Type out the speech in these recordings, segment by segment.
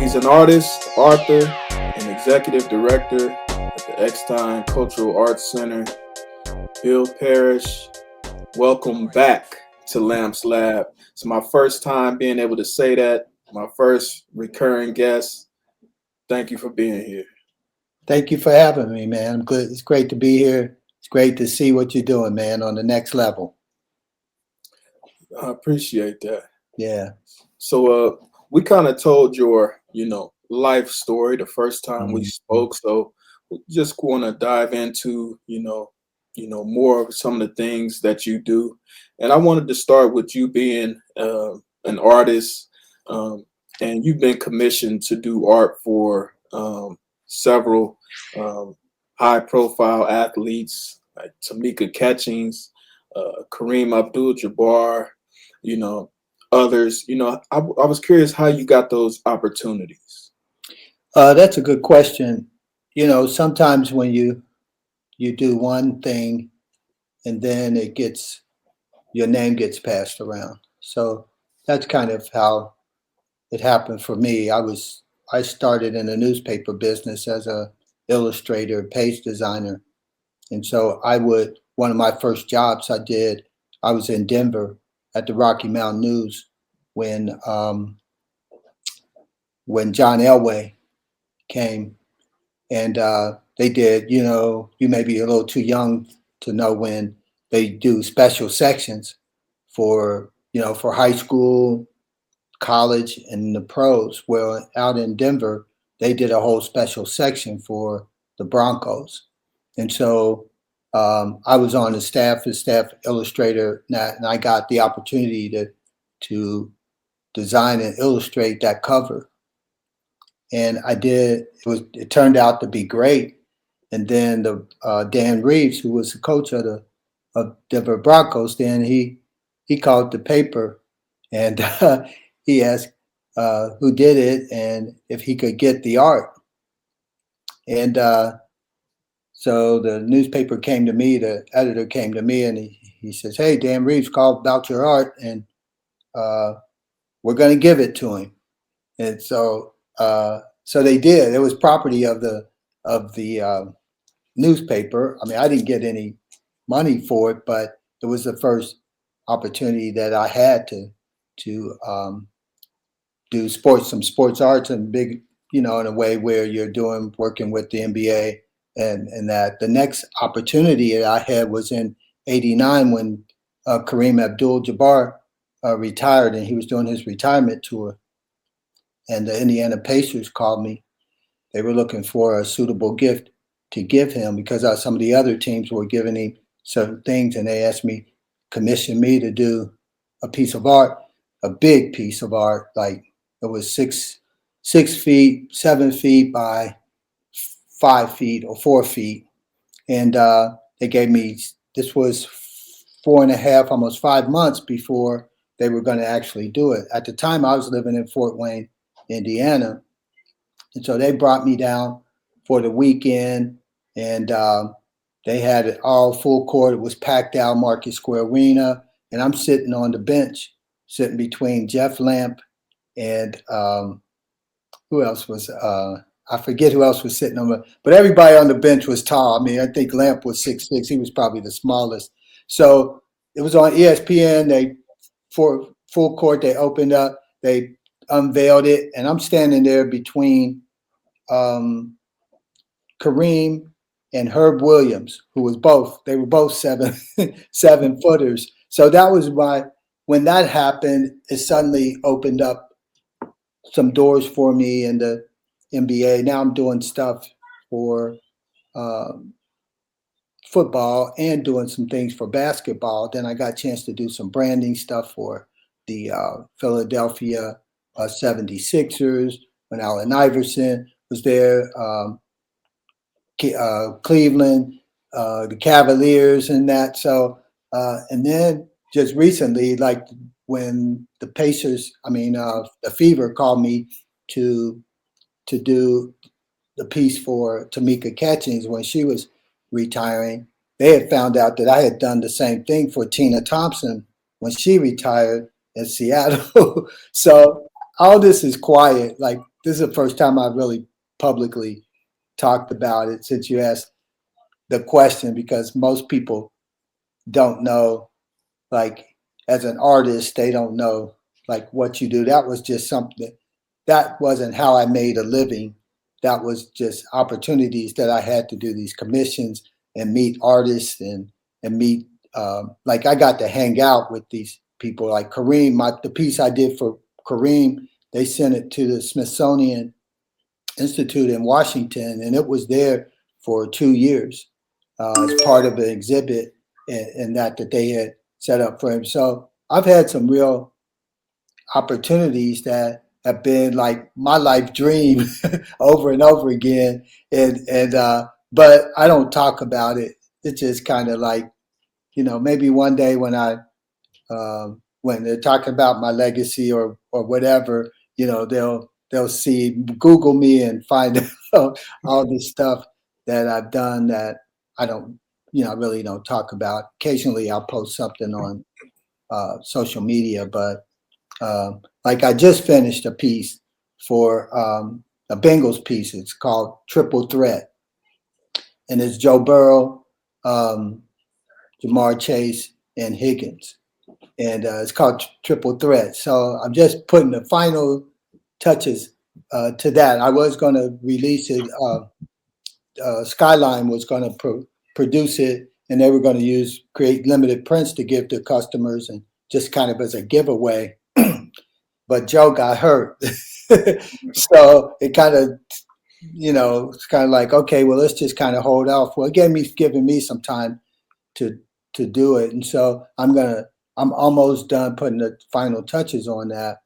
He's an artist, author, and executive director at the Eckstein Cultural Arts Center. Bill Parrish, welcome back to Lamps Lab. It's my first time being able to say that, my first recurring guest. Thank you for being here. Thank you for having me, man. I'm good. It's great to be here. It's great to see what you're doing, man, on the next level. I appreciate that. Yeah. So we kind of told your, life story the first time we Mhm. spoke. So we just want to dive into, more of some of the things that you do. And I wanted to start with you being an artist, and you've been commissioned to do art for several high-profile athletes like Tamika Catchings, Kareem Abdul-Jabbar, you know, others. I was curious how you got those opportunities. That's a good question. Sometimes when you do one thing and then your name gets passed around. So that's kind of how it happened for me. I started in the newspaper business as a illustrator, page designer. And so one of my first jobs I was in Denver at the Rocky Mountain News when John Elway came, and they did, you may be a little too young to know when they do special sections for high school, college, and the pros. Well, out in Denver, they did a whole special section for the Broncos. And so I was on the staff as staff illustrator, and I got the opportunity to design and illustrate that cover. And I did. It turned out to be great. And then the Dan Reeves, who was the coach of Denver Broncos, then he called the paper, and he asked who did it and if he could get the art. And so the newspaper came to me, the editor came to me, and he says, "Hey, Dan Reeves called about your art, and we're going to give it to him." And so they did. It was property of the newspaper. I mean, I didn't get any money for it, but it was the first opportunity that I had to do some sports arts and big, in a way where you're working with the NBA, and that the next opportunity that I had was in '89 when Kareem Abdul-Jabbar retired, and he was doing his retirement tour, and the Indiana Pacers called me. They were looking for a suitable gift to give him because some of the other teams were giving him certain things, and they commissioned me to do a piece of art, a big piece of art, like it was 6 feet, 7 feet by 5 feet or 4 feet, and they gave me. This was 4.5, almost 5 months before they were going to actually do it. At the time, I was living in Fort Wayne, Indiana, and so they brought me down for the weekend, and they had it all full court. It was packed out, Market Square Arena, and I'm sitting on the bench, sitting between Jeff Lamp and who else was, I forget who else was sitting but everybody on the bench was tall. I mean, I think Lamp was 6'6". He was probably the smallest. So it was on ESPN. For full court, they opened up, they unveiled it, and I'm standing there between Kareem and Herb Williams, they were both 7 footers. So that was when that happened, it suddenly opened up some doors for me in the NBA. Now I'm doing stuff for football and doing some things for basketball. Then I got a chance to do some branding stuff for the Philadelphia 76ers when Allen Iverson was there. Cleveland, the Cavaliers, and that. So, and then just recently, like when the the Fever called me to do the piece for Tamika Catchings when she was retiring. They had found out that I had done the same thing for Tina Thompson when she retired in Seattle. So all this is quiet. Like this is the first time I've really publicly talked about it since you asked the question, because most people don't know, like as an artist, they don't know like what you do. That was just something that wasn't how I made a living. That was just opportunities that I had to do these commissions and meet artists and meet like I got to hang out with these people like Kareem. The piece I did for Kareem, they sent it to the Smithsonian Institute in Washington, and it was there for 2 years as part of an exhibit and that they had set up for him. So I've had some real opportunities that have been like my life dream over and over again, and but I don't talk about it. It's just kind of like, maybe one day when they're talking about my legacy or whatever, they'll see, Google me and find out all this stuff that I've done that I don't, I really don't talk about. Occasionally, I'll post something on social media, but like I just finished a piece for a Bengals piece. It's called Triple Threat, and it's Joe Burrow, um, Jamar Chase, and Higgins, and it's called Triple Threat. So I'm just putting the final touches to that. I was going to release it. Skyline was going to produce it, and they were going to create limited prints to give to customers, and just kind of as a giveaway. But Joe got hurt, so it kind of, it's kind of like, okay, well, let's just kind of hold off. Well, it giving me some time to do it, and so I'm almost done putting the final touches on that,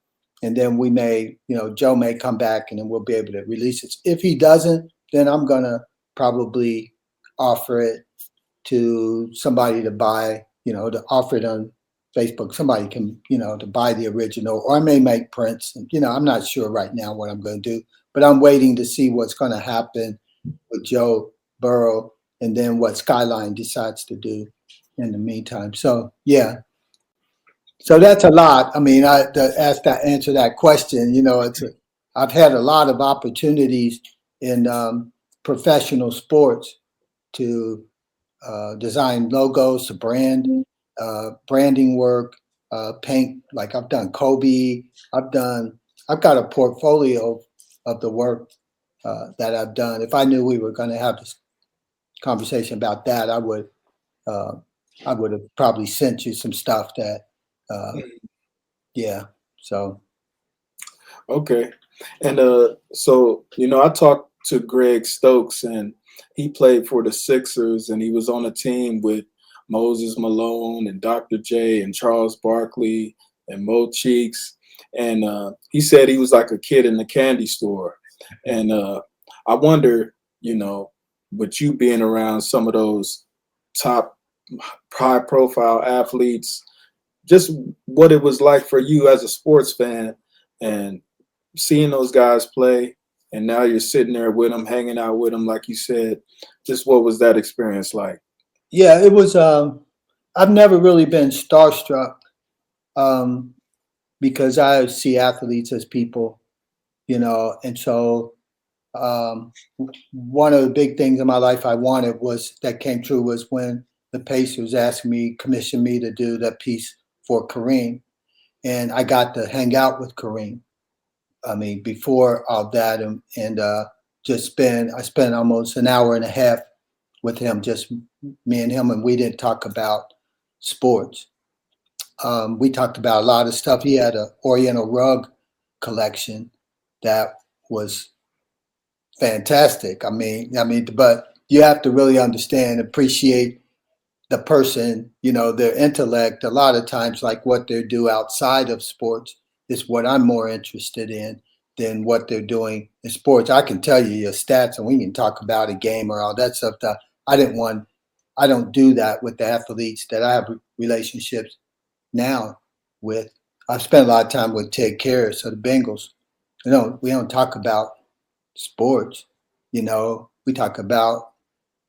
and then we may, Joe may come back, and then we'll be able to release it. If he doesn't, then I'm gonna probably offer it to somebody to buy, to offer it on Facebook. Somebody can, to buy the original, or I may make prints. And, I'm not sure right now what I'm going to do, but I'm waiting to see what's going to happen with Joe Burrow, and then what Skyline decides to do in the meantime. So yeah, so that's a lot. I mean, answer that question. I've had a lot of opportunities in professional sports to design logos, to branding work, paint. Like I've done Kobe. I've got a portfolio of the work that I've done. If I knew we were going to have this conversation about that, uh, I would have probably sent you some stuff that, uh, yeah. So Okay. And so I talked to Greg Stokes, and he played for the Sixers, and he was on a team with Moses Malone and Dr. J and Charles Barkley and Mo Cheeks. And he said he was like a kid in the candy store. And I wonder, with you being around some of those top high profile athletes, just what it was like for you as a sports fan, and seeing those guys play, and now you're sitting there with them, hanging out with them, like you said. Just what was that experience like? yeah, it was. I've never really been starstruck um, because I see athletes as people, and so one of the big things in my life I wanted was that came true was when the Pacers commissioned me to do that piece for Kareem, and I got to hang out with Kareem. I mean, before all that, and I spent almost an hour and a half with him, just me and him, and we didn't talk about sports. We talked about a lot of stuff. He had an Oriental rug collection that was fantastic. But you have to really understand, appreciate the person, their intellect. A lot of times, like what they do outside of sports is what I'm more interested in than what they're doing in sports. I can tell you your stats, and we can talk about a game or all that stuff. I didn't want, I don't do that with the athletes that I have relationships now with. I've spent a lot of time with Ted Karras of the Bengals. We don't talk about sports. We talk about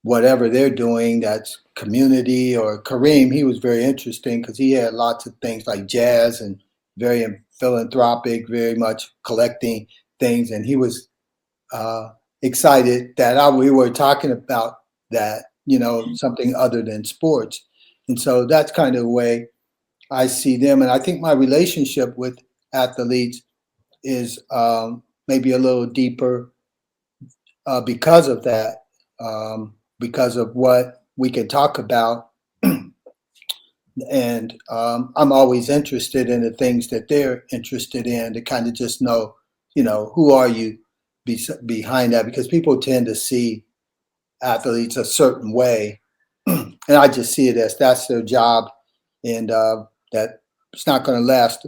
whatever they're doing, that's community. Or Kareem, he was very interesting because he had lots of things like jazz and very philanthropic, very much collecting things, and he was excited that we were talking about that, something other than sports. And so that's kind of the way I see them. And I think my relationship with athletes is maybe a little deeper because of that, because of what we can talk about. And I'm always interested in the things that they're interested in to kind of just know, who are you behind that? Because people tend to see athletes a certain way, and I just see it as that's their job, and that it's not going to last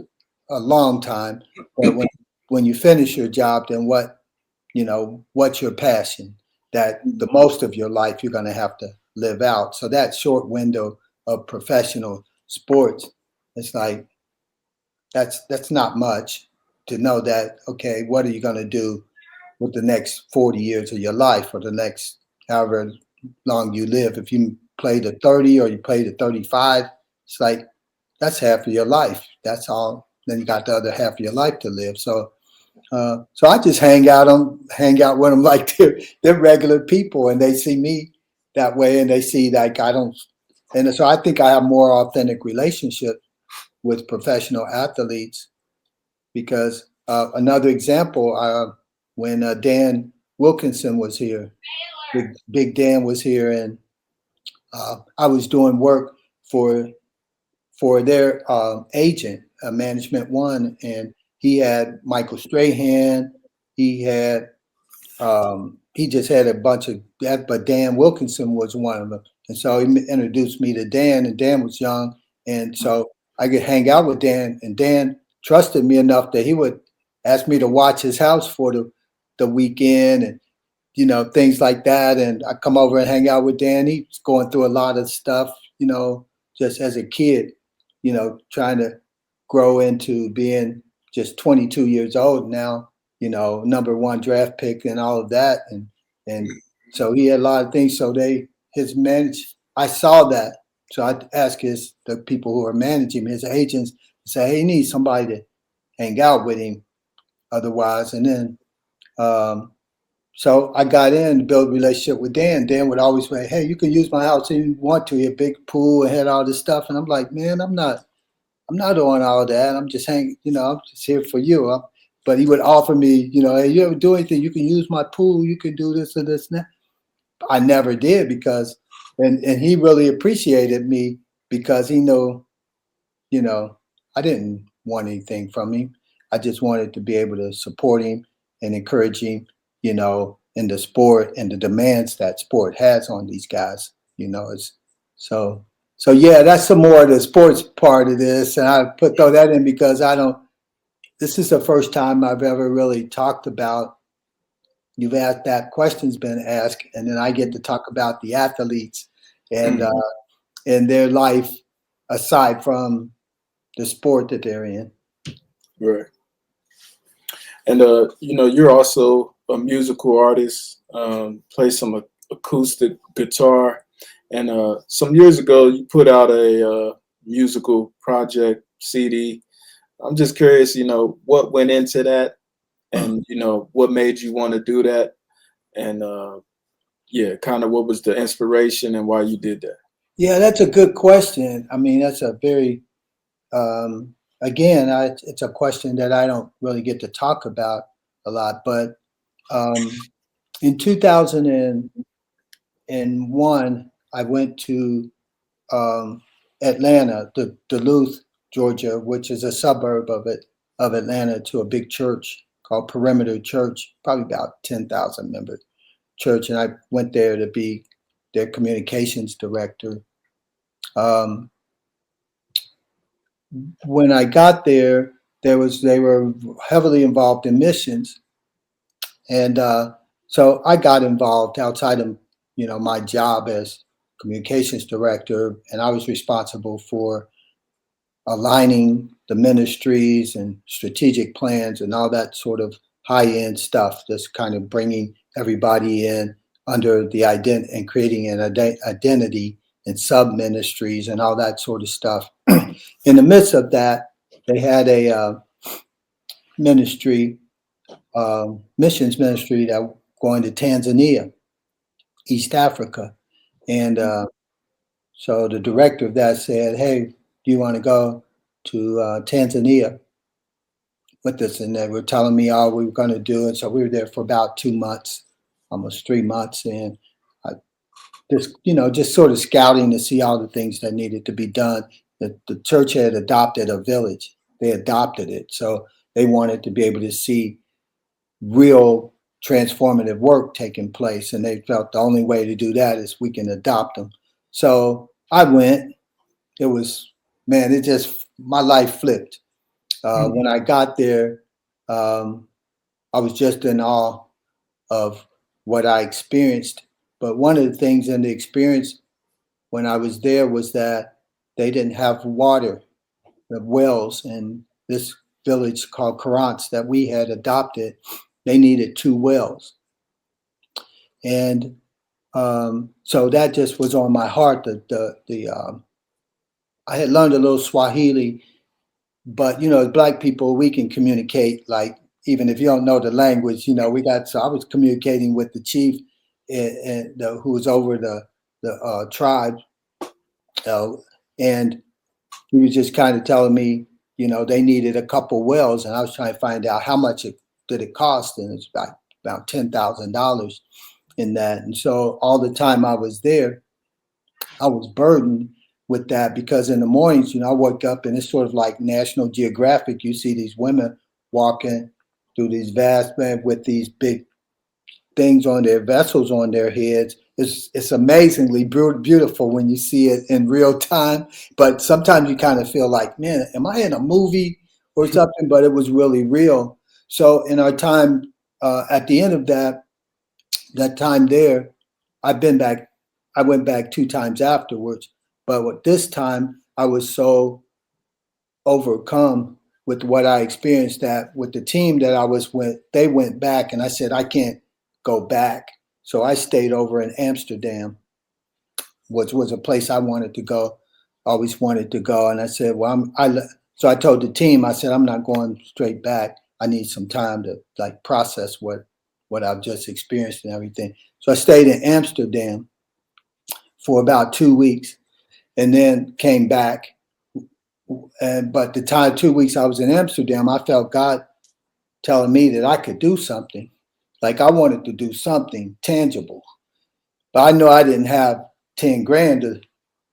a long time. But when you finish your job, then what's your passion? That the most of your life you're going to have to live out. So that short window of professional sports, it's like that's not much to know that. Okay, what are you going to do with the next 40 years of your life, or the next however long you live? If you play to 30 or you play to 35, it's like that's half of your life. That's all. Then you got the other half of your life to live. So I just hang out with them like they're regular people, and they see me that way, and they see like I don't. And so I think I have more authentic relationship with professional athletes because another example, when Dan Wilkinson was here, Big Dan was here, and I was doing work for their agent, Management One, and he had Michael Strahan. He had he just had a bunch of that, but Dan Wilkinson was one of them. And so he introduced me to Dan, and Dan was young, and so I could hang out with Dan, and Dan trusted me enough that he would ask me to watch his house for the weekend, and things like that. And I come over and hang out with Dan. He's going through a lot of stuff, just as a kid, trying to grow into being just 22 years old now, number one draft pick and all of that. And so he had a lot of things. So his manage, I saw that. So I asked the people who are managing him, his agents, say, hey, he needs somebody to hang out with him otherwise. And then, so I got in to build a relationship with Dan. Dan would always say, hey, you can use my house if you want to. He had a big pool and had all this stuff. And I'm like, man, I'm not on all that. I'm just I'm just here for you. But he would offer me, hey, you ever do anything? You can use my pool. You can do this and this and that. I never did because, and he really appreciated me because he knew, I didn't want anything from him. I just wanted to be able to support him and encourage him, in the sport and the demands that sport has on these guys. It's so yeah, that's some more of the sports part of this. And I throw that in because this is the first time I've ever really talked about, you've asked that question's been asked, and then I get to talk about the athletes and their life aside from the sport that they're in. Right. And you're also a musical artist. Play some acoustic guitar, and some years ago you put out a musical project CD. I'm just curious, what went into that, and what made you want to do that, and yeah, kind of what was the inspiration and why you did that. Yeah, that's a good question. I mean, that's a very again, it's a question that I don't really get to talk about a lot. But in 2001, I went to Atlanta, Duluth, Georgia, which is a suburb of Atlanta, to a big church called Perimeter Church, probably about 10,000 member church, and I went there to be their communications director. When I got there, they were heavily involved in missions, and so I got involved outside of my job as communications director, and I was responsible for aligning the ministries and strategic plans and all that sort of high end stuff. Just kind of bringing everybody in under the and creating an identity and sub ministries and all that sort of stuff. In the midst of that, they had a ministry, missions ministry that going to Tanzania, East Africa, and so the director of that said, "Hey, do you want to go to Tanzania with us?" And they were telling me all we were going to do, and so we were there for about 2 months, almost 3 months, and I just just sort of scouting to see all the things that needed to be done. The church had adopted a village; they adopted it, so they wanted to be able to see real transformative work taking place, and they felt the only way to do that is we can adopt them. So I went. It was, man, it just, my life flipped. When I got there, um, I was just in awe of what I experienced. But one of the things in the experience when I was there was that they didn't have water, the wells in this village called Karants that we had adopted. They needed 2 wells. And so that just was on my heart. I had learned a little Swahili, but as black people, we can communicate. Like, even if you don't know the language, we got. So I was communicating with the chief, who was over the tribe, uh, and he was just kind of telling me, they needed a couple wells, and I was trying to find out how much did it cost, and it's about $10,000 in that. And so all the time I was there, I was burdened with that because in the mornings, I woke up and it's sort of like National Geographic. You see these women walking through these vast men with these big things on their vessels on their heads. It's amazingly beautiful when you see it in real time. But sometimes you kind of feel like, man, am I in a movie or something? But it was really real. So in our time, at the end of that time there, I've been back. I went back 2 times afterwards, but with this time I was so overcome with what I experienced that with the team that I was with, they went back, and I said I can't go back, so I stayed over in Amsterdam, which was a place I wanted to go, always wanted to go, and I said, well, so I told the team, I said I'm not going straight back. I need some time to like process what I've just experienced and everything. So I stayed in Amsterdam for about 2 weeks and then came back. And but the time 2 weeks I was in Amsterdam, I felt God telling me that I could do something. Like I wanted to do something tangible. But I know I didn't have 10 grand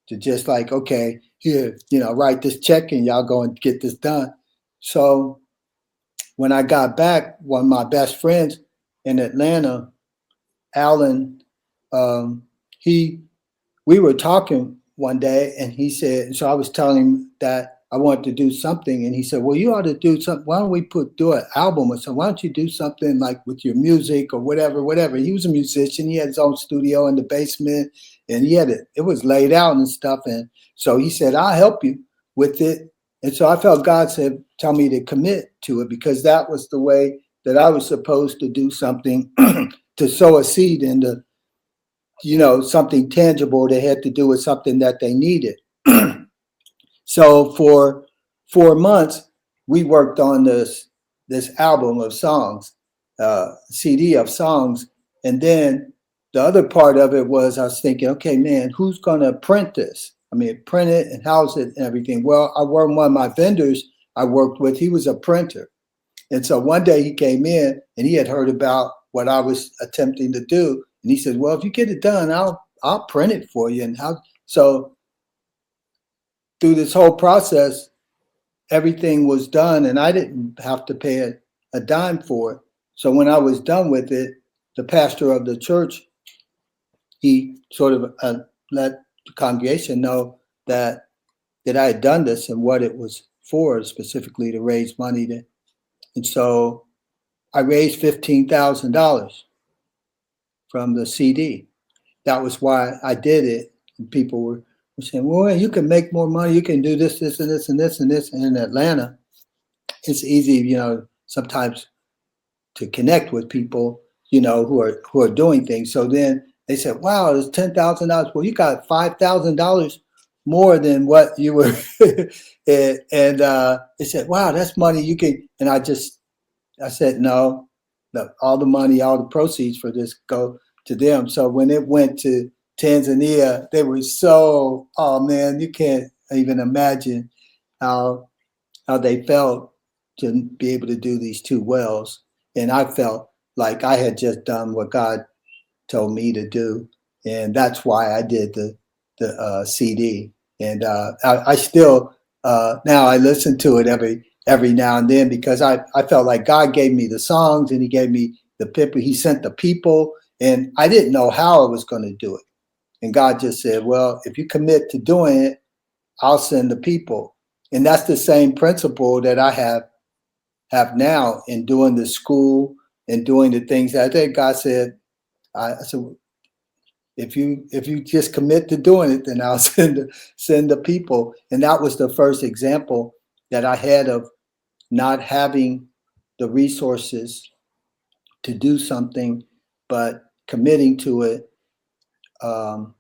to just like, okay, here, write this check and y'all go and get this done. So when I got back, one of my best friends in Atlanta, Alan, um, he we were talking one day and he said, so I was telling him that I wanted to do something. And he said, well, you ought to do something. Why don't we do an album or something? Why don't you do something like with your music or whatever. He was a musician. He had his own studio in the basement and he had it was laid out and stuff. And so he said, I'll help you with it. And so I felt God said, tell me to commit to it because that was the way that I was supposed to do something to sow a seed into something tangible that had to do with something that they needed. So for 4 months, we worked on this album of songs, CD of songs, and then the other part of it was I was thinking, okay, man, who's going to print this? I mean, print it and house it and everything. Well, one of my vendors I worked with, he was a printer. And so one day he came in and he had heard about what I was attempting to do. And he said, well, if you get it done, I'll print it for you. And so through this whole process, everything was done and I didn't have to pay a dime for it. So when I was done with it, the pastor of the church, he sort of let the congregation know that I had done this and what it was for, specifically to raise money. And so I raised $15,000 from the CD. That was why I did it. And people were saying, well, you can make more money. You can do this, this, and this, and this, and this. And in Atlanta, it's easy, sometimes to connect with people, who are doing things. So then they said, wow, it's $10,000. Well, you got $5,000 more than what you were. And they said, wow, that's money you can. And I said, no, all the money, all the proceeds for this go to them. So when it went to Tanzania, they were so, oh man, you can't even imagine how they felt to be able to do these two wells. And I felt like I had just done what God told me to do, and that's why I did the CD. And I still now I listen to it every now and then because I felt like God gave me the songs and He gave me the people. He sent the people, and I didn't know how I was going to do it. And God just said, "Well, if you commit to doing it, I'll send the people." And that's the same principle that I have now in doing the school and doing the things that I think God said. I said, if you just commit to doing it, then I'll send the people. And that was the first example that I had of not having the resources to do something, but committing to it, and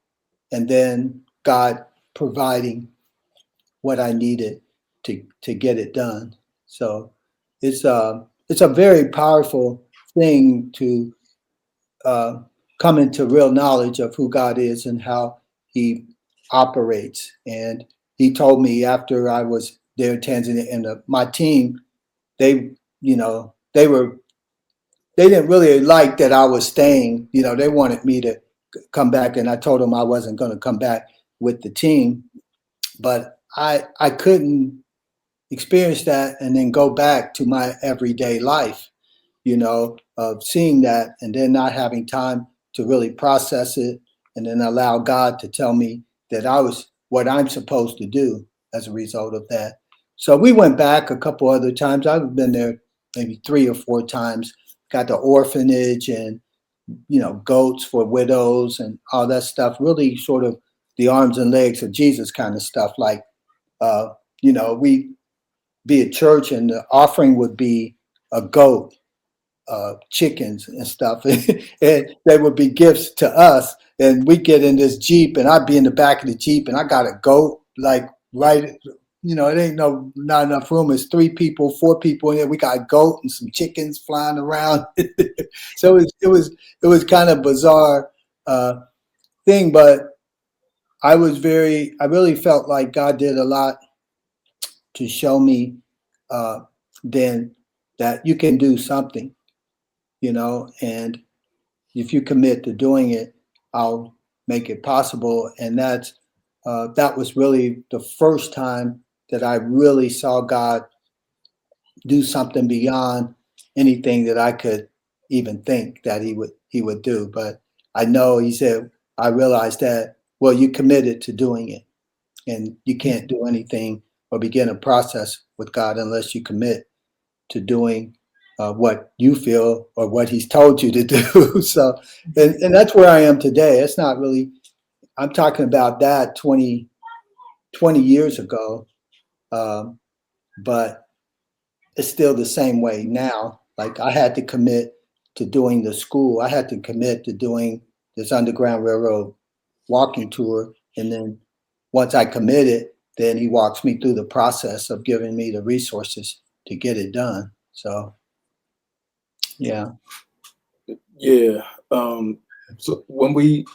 then God providing what I needed to get it done. So it's a very powerful thing to uh, come into real knowledge of who God is and how He operates. And He told me after I was there in Tanzania, and my team, they, they didn't really like that I was staying. They wanted me to come back, and I told them I wasn't going to come back with the team. But I couldn't experience that and then go back to my everyday life, of seeing that and then not having time to really process it and then allow God to tell me that I was what I'm supposed to do as a result of that. So we went back a couple other times. I've been there maybe 3 or 4 times, got the orphanage and, goats for widows and all that stuff, really sort of the arms and legs of Jesus kind of stuff. Like, uh, we be at church and the offering would be a goat, chickens and stuff, and they would be gifts to us. And we get in this Jeep, and I'd be in the back of the Jeep, and I got a goat like right. It ain't not enough room. It's 3 people, 4 people in there. We got a goat and some chickens flying around. So it was kind of bizarre thing, but I really felt like God did a lot to show me uh, then that you can do something, and if you commit to doing it, I'll make it possible. And that was really the first time that I really saw God do something beyond anything that I could even think that he would do. But I know He said, I realized that, well, you committed to doing it, and you can't do anything or begin a process with God unless you commit to doing what you feel or what He's told you to do. So, and that's where I am today. It's not really, I'm talking about that 20 years ago, um, but it's still the same way now. Like I had to commit to doing the school. I had to commit to doing this Underground Railroad walking tour. And then once I committed, then He walks me through the process of giving me the resources to get it done. So, yeah. Yeah. So when we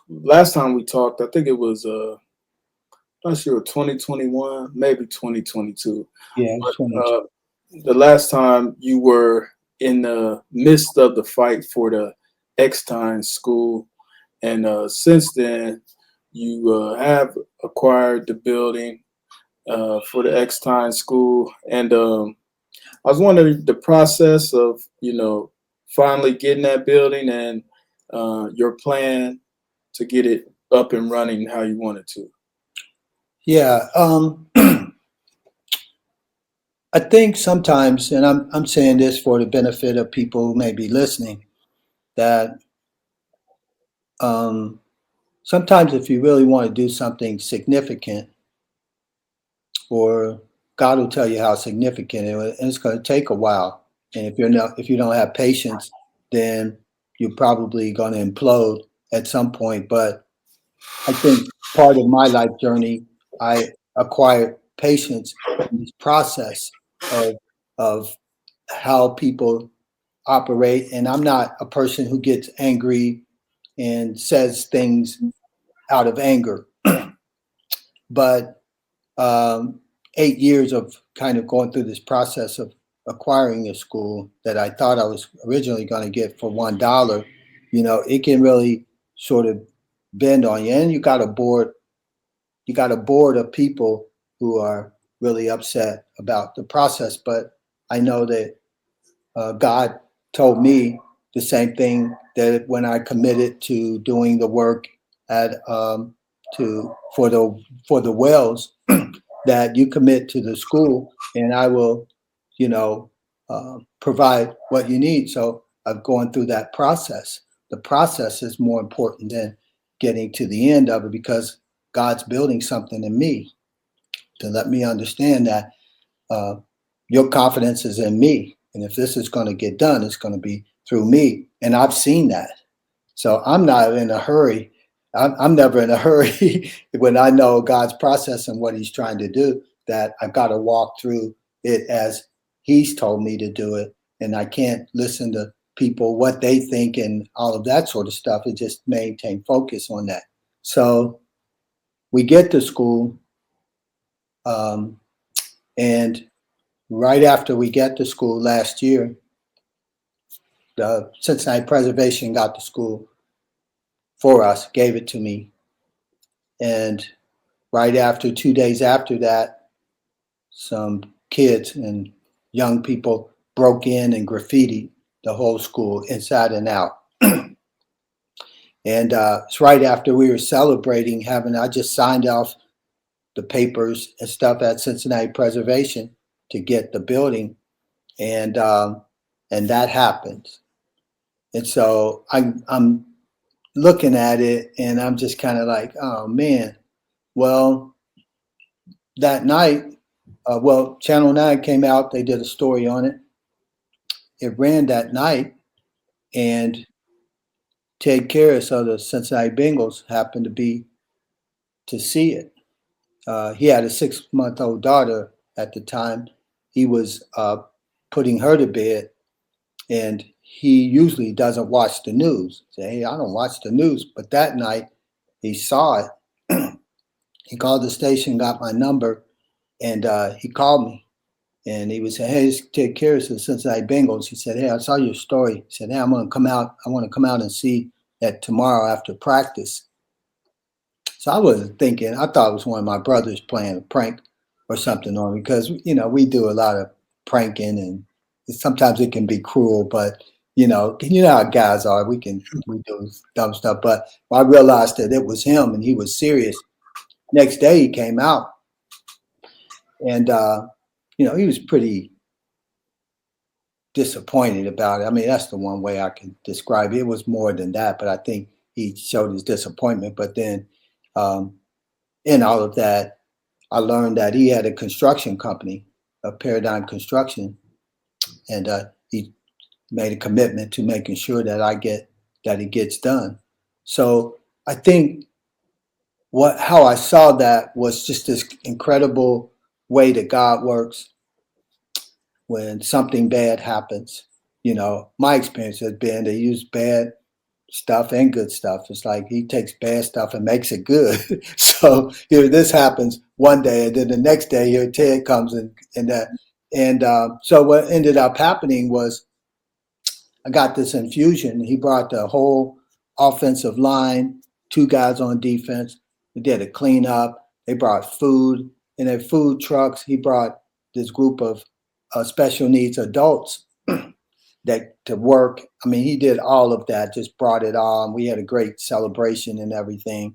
last time we talked, I think it was not sure 2021, maybe 2022. Yeah, But 20. the last time you were in the midst of the fight for the Eckstein School, and since then you have acquired the building for the Eckstein School, and I was wondering the process of finally getting that building and your plan to get it up and running how you wanted to. Yeah, I think sometimes, and I'm saying this for the benefit of people who may be listening, that um, sometimes if you really want to do something significant, or God will tell you how significant and it's going to take a while. And if you don't have patience, then you're probably going to implode at some point. But I think part of my life journey I acquired patience in this process of of how people operate. And I'm not a person who gets angry and says things out of anger. But 8 years of kind of going through this process of acquiring a school that I thought I was originally going to get for $1, it can really sort of bend on you. And you got a board of people who are really upset about the process. But I know that God told me the same thing, that when I committed to doing the work at to for the wells, that you commit to the school, and I will, you know, provide what you need. So I've gone through that process. The process is more important than getting to the end of it, because God's building something in me to let me understand that uh, your confidence is in me. And if this is going to get done, it's going to be through me. And I've seen that. So I'm not in a hurry. I'm never in a hurry when I know God's process and what he's trying to do, that I've got to walk through it as he's told me to do it. And I can't listen to people, what they think and all of that sort of stuff. It just maintain focus on that. So we get to school, um, and right after we get to school last year, the Cincinnati Preservation got the school for us, gave it to me. And right after, 2 days after that, some kids and young people broke in and graffitied the whole school inside and out. And it's right after we were celebrating I just signed off the papers and stuff at Cincinnati Preservation to get the building. And that happened. And so I'm looking at it, and I'm just kind of like, oh man. Well, that night, Channel 9 came out, they did a story on it. It ran that night, and Ted Karras of the Cincinnati Bengals happened to see it. He had a 6-month-old daughter at the time. He was putting her to bed, and he usually doesn't watch the news. Say, hey, I don't watch the news. But that night, he saw it. He called the station, got my number, and he called me. And he was saying, hey, it's Ted Karras of the Cincinnati Bengals. He said, hey, I saw your story. He said, hey, I'm going to come out. I want to come out and see that tomorrow after practice. So I was thinking, I thought it was one of my brothers playing a prank or something on me, because, we do a lot of pranking, and sometimes it can be cruel, but you know how guys are. We do dumb stuff. But I realized that it was him and he was serious. Next day he came out, and he was pretty disappointed about it. I mean, that's the one way I can describe it. It was more than that, but I think he showed his disappointment. But then, in all of that, I learned that he had a construction company, a Paradigm Construction, and he made a commitment to making sure that it gets done. So I think how I saw that was just this incredible way that God works when something bad happens. My experience has been they use bad stuff and good stuff. It's like he takes bad stuff and makes it good. So this happens one day, and then the next day here Ted comes and that. And so what ended up happening was I got this infusion. He brought the whole offensive line, 2 guys on defense. We did a cleanup. They brought food in their food trucks. He brought this group of special needs adults that to work. I mean, he did all of that, just brought it on. We had a great celebration and everything.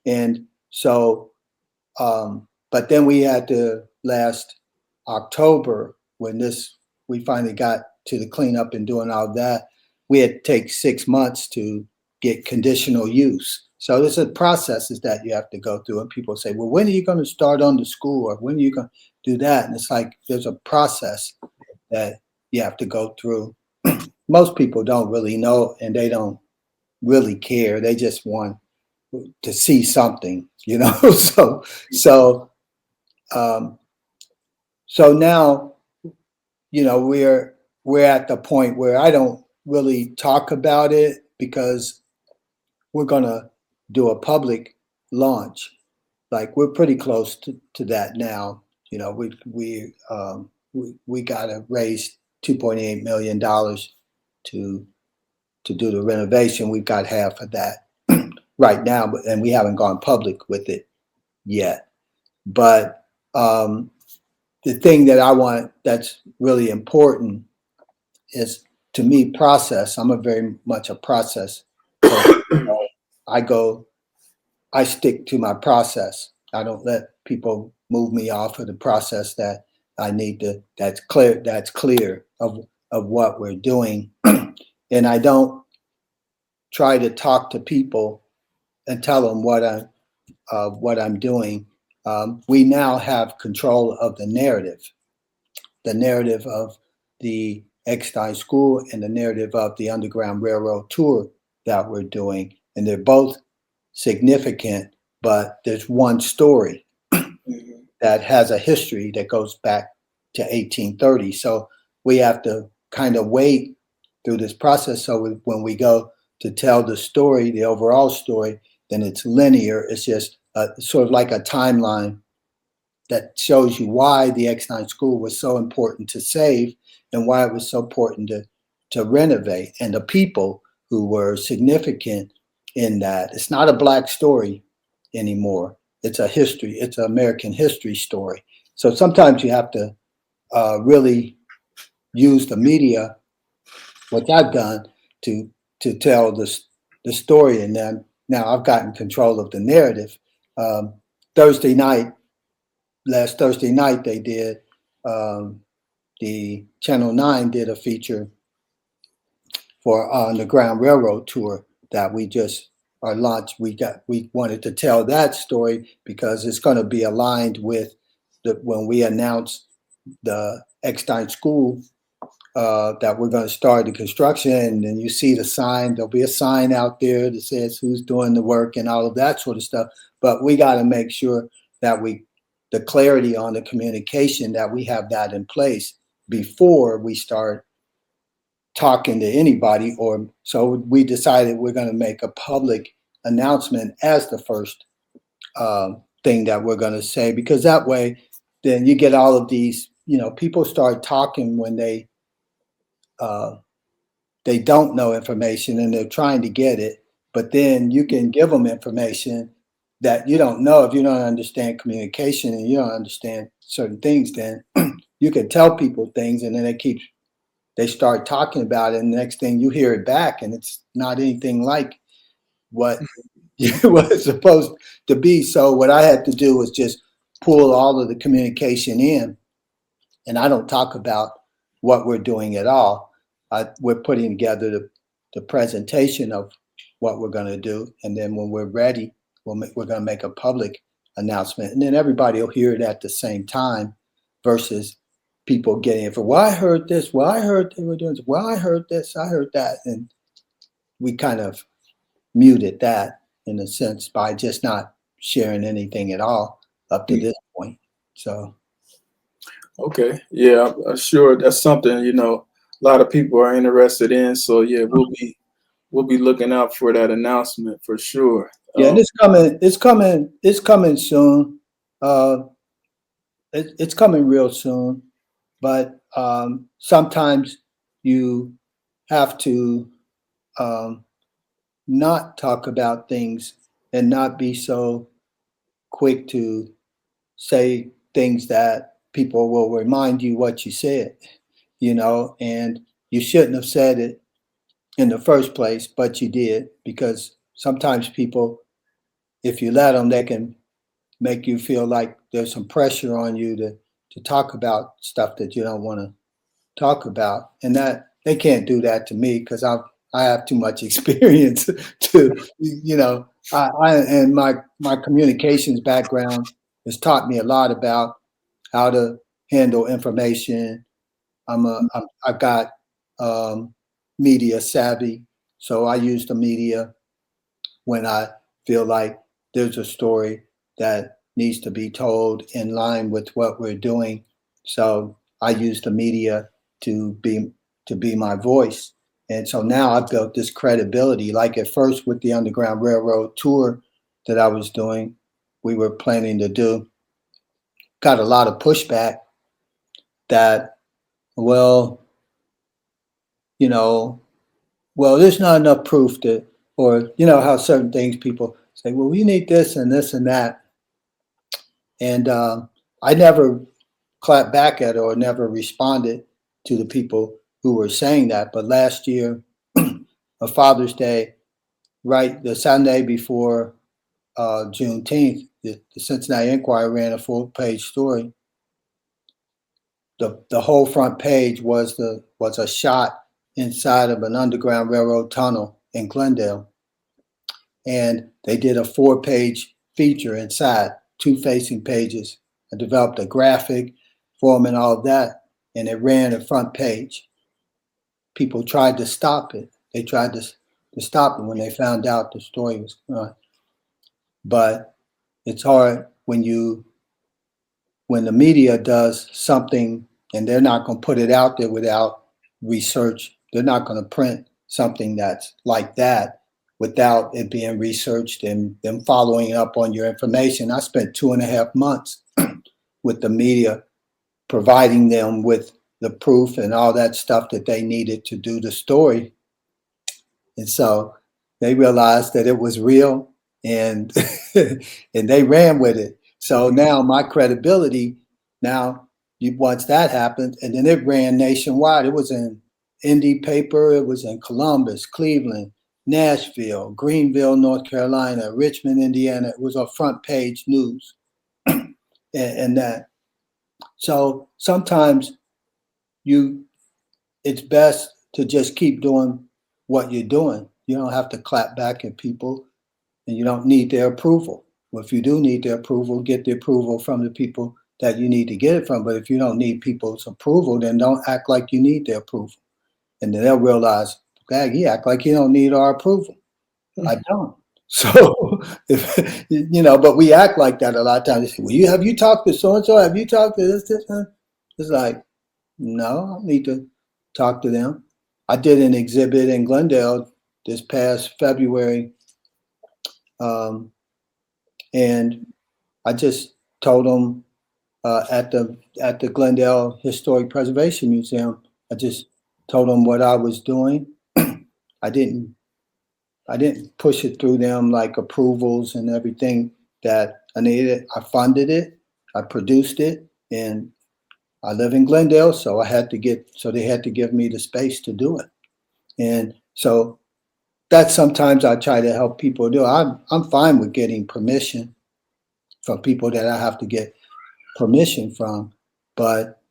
And so, but then we had to last October, when we finally got to the cleanup and doing all that, we had to take 6 months to get conditional use. So there's a processes that you have to go through. And people say, well, when are you going to start on the school, or when are you going to do that? And it's like, there's a process that you have to go through. Most people don't really know, and they don't really care. They just want to see something, you know. So um, so now, you know, we're at the point where I don't really talk about it because we're gonna do a public launch. Like we're pretty close to that now. You know, we got to raise $2.8 million to do the renovation. We've got half of that right now, but and we haven't gone public with it yet. But the thing that I want that's really important is, to me, process. I'm a very much a process person. So I go, I stick to my process. I don't let people move me off of the process that I need to. That's clear of what we're doing, and I don't try to talk to people and tell them what I'm doing. We now have control of the narrative of the Eckstein School and the narrative of the Underground Railroad tour that we're doing, and they're both significant. But there's one story that has a history that goes back to 1830. So we have to kind of wait through this process. So when we go to tell the story, the overall story, then it's linear. It's just sort of like a timeline that shows you why the Eckstein School was so important to save and why it was so important to renovate, and the people who were significant in that. It's not a black story anymore. It's a history. It's an American history story. So sometimes you have to really use the media, what I've done, to tell the story. And then now I've gotten control of the narrative. Um, Thursday night, last Thursday night, they did the Channel 9 did a feature for Underground Railroad tour that we just our launch. We wanted to tell that story because it's going to be aligned with when we announce the Eckstein School that we're going to start the construction. And then you see the sign. There'll be a sign out there that says who's doing the work and all of that sort of stuff. But we got to make sure that the clarity on the communication, that we have that in place before we start talking to anybody. Or so we decided we're going to make a public announcement as the first thing that we're going to say, because that way then you get all of these, you know, people start talking when uh, they don't know information and they're trying to get it, but then you can give them information that you don't know. If you don't understand communication and you don't understand certain things, then you can tell people things and then they start talking about it, and the next thing you hear it back and it's not anything like what what it's supposed to be. So what I had to do was just pull all of the communication in, and I don't talk about what we're doing at all. We're putting together the presentation of what we're going to do, and then when we're ready, we're going to make a public announcement, and then everybody will hear it at the same time, versus people getting it for, well, I heard this, well, I heard they were doing this, well, I heard this, I heard that, and we kind of muted that in a sense by just not sharing anything at all up to this point. So Okay, yeah, I'm sure that's something a lot of people are interested in. So yeah, we'll be looking out for that announcement for sure. yeah, and it's coming soon. Uh, it's coming real soon, but sometimes you have to um, not talk about things and not be so quick to say things that people will remind you what you said, you know, and you shouldn't have said it in the first place, but you did, because sometimes people, if you let them, they can make you feel like there's some pressure on you to talk about stuff that you don't want to talk about, and that they can't do that to me because I have too much experience to, you know, I and my communications background has taught me a lot about how to handle information. I've got um, media savvy, so I use the media when I feel like there's a story that needs to be told in line with what we're doing. So I use the media to be to be my voice. And so now I've built this credibility. Like at first with the Underground Railroad tour that I was doing, we were planning to do, got a lot of pushback that, well, you know, well, there's not enough proof to, or, how certain things people say, well, we need this and this and that. And I never clapped back at or never responded to the people who were saying that. But last year, a Father's Day, right, the Sunday before Juneteenth, the Cincinnati Enquirer ran a full-page story. The whole front page was a shot inside of an Underground Railroad tunnel in Glendale, and they did a 4-page feature inside, 2 facing pages. I developed a graphic for them and all of that, and it ran a front page. People tried to stop it. They tried to stop it when they found out the story was gone. But it's hard when the media does something and they're not going to put it out there without research. They're not going to print something that's like that without it being researched and them following up on your information. I spent 2.5 months with the media providing them with the proof and all that stuff that they needed to do the story. And so they realized that it was real, and and they ran with it. So now my credibility, once that happened, and then it ran nationwide. It was in Indy paper, it was in Columbus, Cleveland, Nashville, Greenville, North Carolina, Richmond, Indiana. It was on front page news, and that. So sometimes it's best to just keep doing what you're doing. You don't have to clap back at people, and you don't need their approval. Well, if you do need their approval, get the approval from the people that you need to get it from. But if you don't need people's approval, then don't act like you need their approval. And then they'll realize, "Dang, he act like he don't need our approval." I don't. So, but we act like that a lot of times. They say, well, have you talked to so and so? Have you talked to this? It's like, no, I don't need to talk to them. I did an exhibit in Glendale this past February, and I just told them at the Glendale Historic Preservation Museum. I just told them what I was doing. I didn't push it through them like approvals and everything that I needed. I funded it, I produced it, and I live in Glendale, so they had to give me the space to do it. And so that's sometimes I try to help people do. I'm fine with getting permission from people that I have to get permission from, but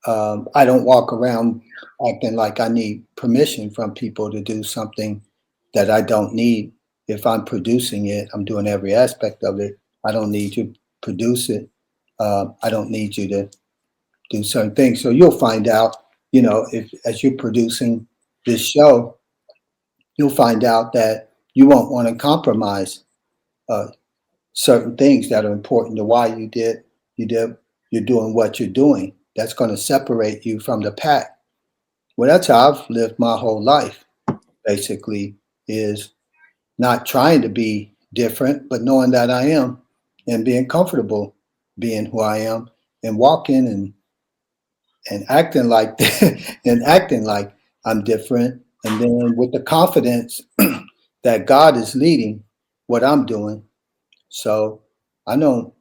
I don't walk around acting like I need permission from people to do something that I don't need. If I'm producing it, I'm doing every aspect of it. I don't need you to produce it. I don't need you to do certain things. So you'll find out, if as you're producing this show, you'll find out that you won't want to compromise certain things that are important to why you're doing what you're doing. That's going to separate you from the pack. Well, that's how I've lived my whole life, basically, is not trying to be different, but knowing that I am and being comfortable being who I am and walking and acting like and acting like I'm different. And then with the confidence that God is leading what I'm doing. So I don't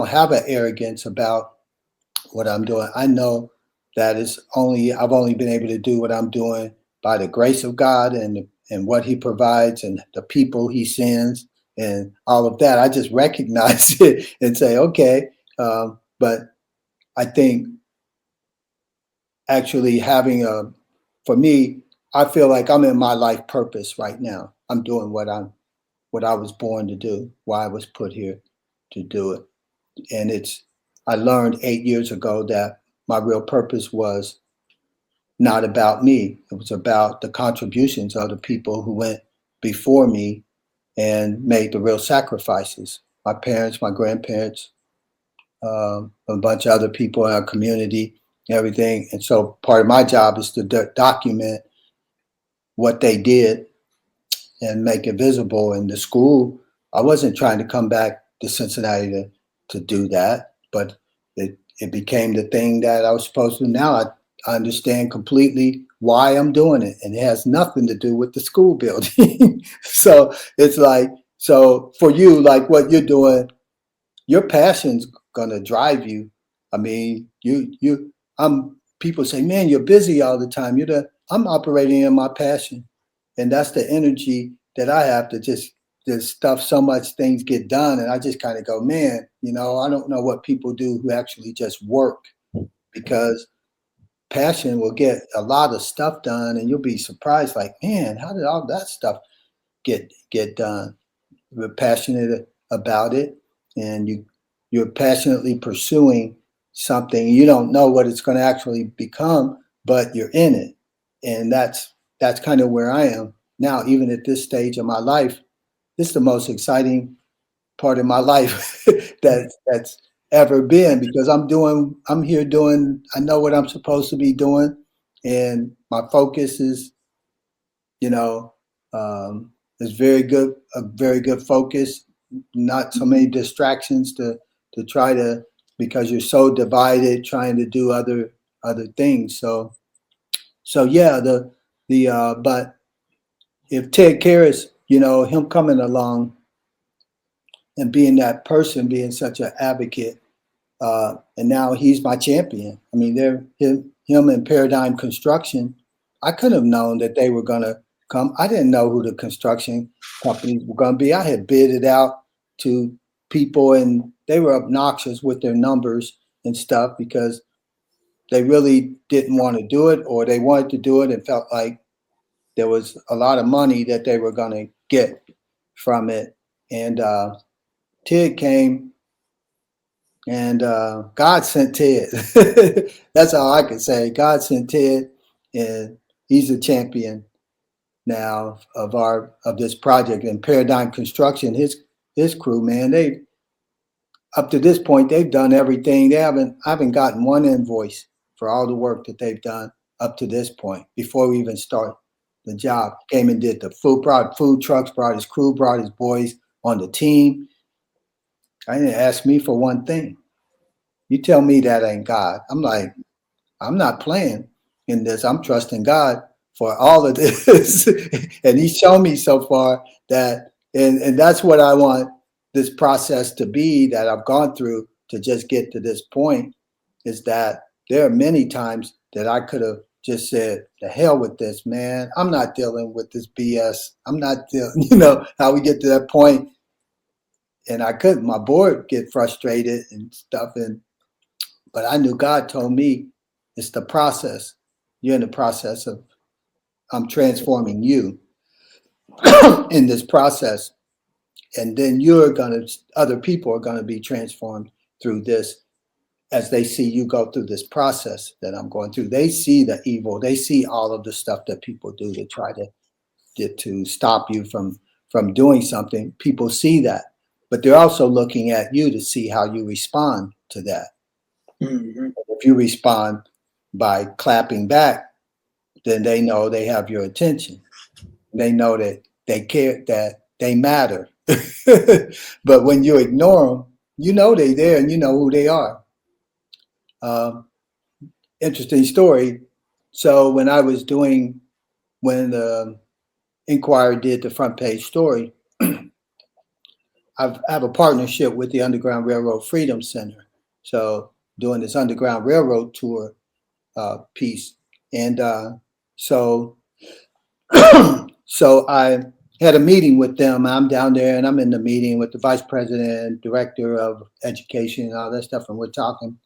have an arrogance about what I'm doing. I know that I've only been able to do what I'm doing by the grace of God and what He provides and the people He sends and all of that. I just recognize it and say, okay. But I think actually for me, I feel like I'm in my life purpose right now. I'm doing what I was born to do, why I was put here to do it. And I learned 8 years ago that my real purpose was not about me. It was about the contributions of the people who went before me and made the real sacrifices. My parents, my grandparents, a bunch of other people in our community, everything. And so part of my job is to document what they did and make it visible. In the school, I wasn't trying to come back to Cincinnati to do that, but it became the thing that I was supposed to. Now I understand completely why I'm doing it, and it has nothing to do with the school building. So it's like, so for you, like what you're doing, your passion's gonna drive you. I mean, I'm people say, man, you're busy all the time. I'm operating in my passion. And that's the energy that I have to just stuff so much things get done. And I just kind of go, man, I don't know what people do who actually just work, because passion will get a lot of stuff done and you'll be surprised, like, man, how did all that stuff get done? We're passionate about it, and you're passionately pursuing something. You don't know what it's going to actually become, but you're in it, and that's kind of where I am now. Even at this stage of my life, this is the most exciting part of my life that's ever been, because I'm here doing, I know what I'm supposed to be doing, and my focus is, you know, it's a very good focus, not so many distractions to try to, because you're so divided trying to do other things. So yeah, but if Ted Karras, him coming along and being that person, being such an advocate, and now he's my champion. I mean, him and Paradigm Construction. I couldn't have known that they were going to come. I didn't know who the construction companies were going to be. I had bid it out to people, and they were obnoxious with their numbers and stuff, because they really didn't want to do it, or they wanted to do it and felt like there was a lot of money that they were going to get from it. And Ted came, and God sent Ted. That's all I can say. God sent Ted, and he's a champion now of this project. And Paradigm Construction, his crew, man, they up to this point they've done everything. I haven't gotten one invoice for all the work that they've done up to this point. Before we even start the job, came and did the food, brought food trucks, brought his crew, brought his boys on the team. I didn't ask me for one thing. You tell me that ain't God. I'm like, I'm not playing in this. I'm trusting God for all of this. And he's shown me so far that, and that's what I want this process to be, that I've gone through to just get to this point, is that there are many times that I could have just said, the hell with this, man. I'm not dealing with this BS. I'm not dealing, how we get to that point. And I couldn't, my board get frustrated and stuff. But I knew God told me, it's the process. You're in the process of, I'm transforming you in this process. And then other people are going to be transformed through this, as they see you go through this process that I'm going through. They see the evil. They see all of the stuff that people do to try to stop you from doing something. People see that, but they're also looking at you to see how you respond to that. Mm-hmm. If you respond by clapping back, then they know they have your attention. They know that they care, that they matter. But when you ignore them, they're there and you know who they are. Interesting story. So when the Inquirer did the front page story, I have a partnership with the Underground Railroad Freedom Center. So doing this Underground Railroad tour piece. And so so I had a meeting with them. I'm down there and I'm in the meeting with the vice president, director of education, and all that stuff. And we're talking.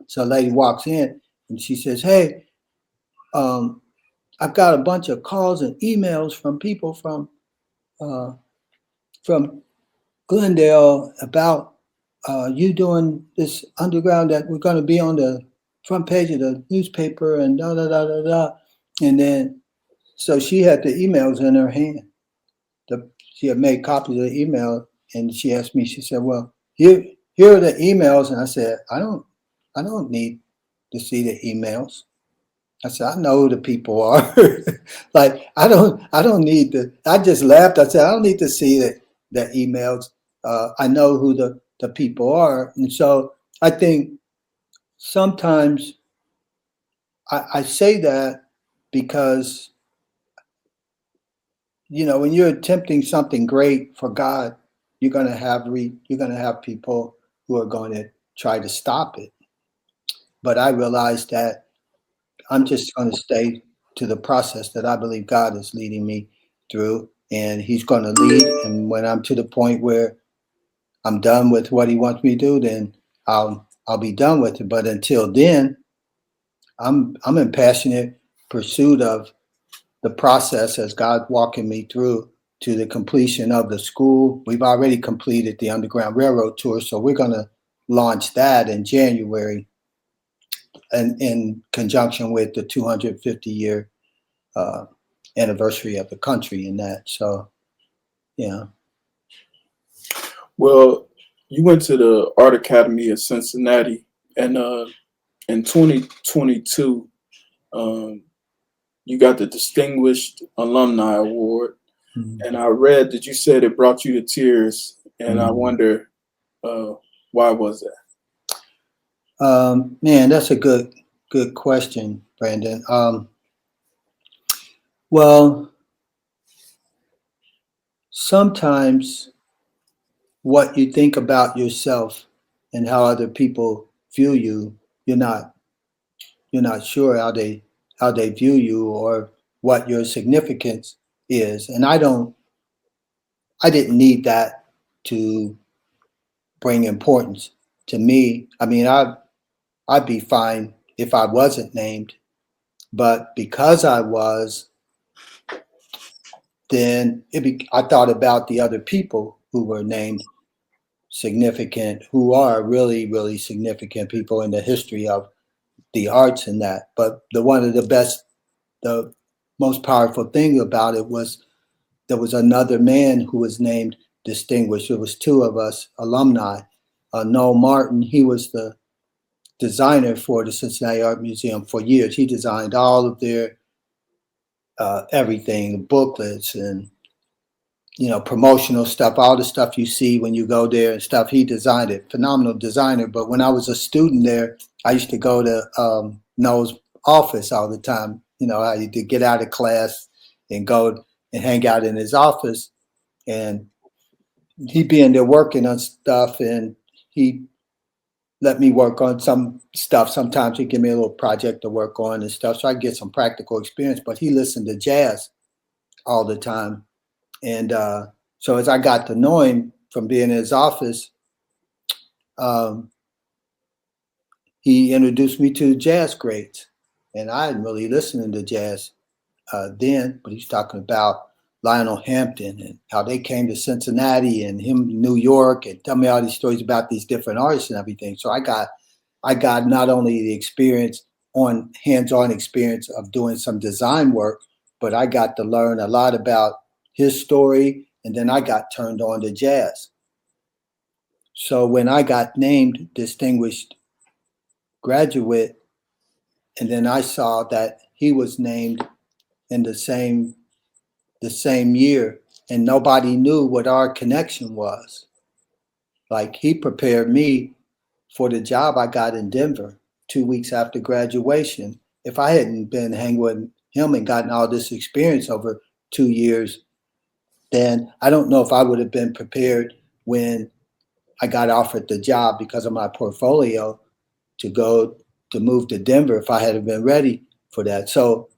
So a lady walks in and she says, hey, I've got a bunch of calls and emails from people from Glendale about you doing this underground, that we're going to be on the front page of the newspaper and da da da da da. And then, so she had the emails in her hand. she had made copies of the email, and she asked me. She said, "Well, here are the emails," and I said, I don't need to see the emails." I said, "I know who the people are." Like I don't need to. I just laughed. I said, "I don't need to see the emails. I know who the people are." And so I think sometimes I say that because, when you're attempting something great for God, you're gonna have people who are going to try to stop it. But I realized that I'm just going to stay to the process that I believe God is leading me through, and He's going to lead. And when I'm to the point where I'm done with what He wants me to do, then I'll be done with it. But until then, I'm in passionate pursuit of the process as God walking me through to the completion of the school. We've already completed the Underground Railroad tour, so we're going to launch that in January, and in conjunction with the 250-year uh, anniversary of the country in that. So, yeah. Well, you went to the Art Academy of Cincinnati, and in 2022, um, you got the Distinguished Alumni Award. And I read that you said it brought you to tears, and I Mm-hmm. wonder uh, why was that? Man, that's a good question, Brandon. Well, sometimes what you think about yourself and how other people view you, you're not you're not sure how they view you or what your significance is. And I didn't need that to bring importance to me. I mean, I'd be fine if I wasn't named, but because I was, then I thought about the other people who were named significant, who are really, really significant people in the history of the arts and that. But the most powerful thing about it was there was another man who was named distinguished. There was two of us alumni. Noel Martin, he was the designer for the Cincinnati Art Museum for years. He designed all of their everything, booklets and promotional stuff, all the stuff you see when you go there and stuff. He designed it, phenomenal designer. But when I was a student there, I used to go to Noel's office all the time. I used to get out of class and go and hang out in his office, and he'd be in there working on stuff, and he let me work on some stuff. Sometimes he'd give me a little project to work on and stuff, so I get some practical experience. But he listened to jazz all the time. And so as I got to know him from being in his office, um, he introduced me to jazz greats. And I hadn't really listened to jazz then, but he's talking about Lionel Hampton and how they came to Cincinnati and him in New York, and tell me all these stories about these different artists and everything. So I got not only the experience on hands-on experience of doing some design work, but I got to learn a lot about his story, and then I got turned on to jazz. So when I got named distinguished graduate, and then I saw that he was named in the same year, and nobody knew what our connection was. Like, he prepared me for the job I got in Denver 2 weeks after graduation. If I hadn't been hanging with him and gotten all this experience over 2 years, then I don't know if I would have been prepared when I got offered the job because of my portfolio to move to Denver if I had been ready for that. So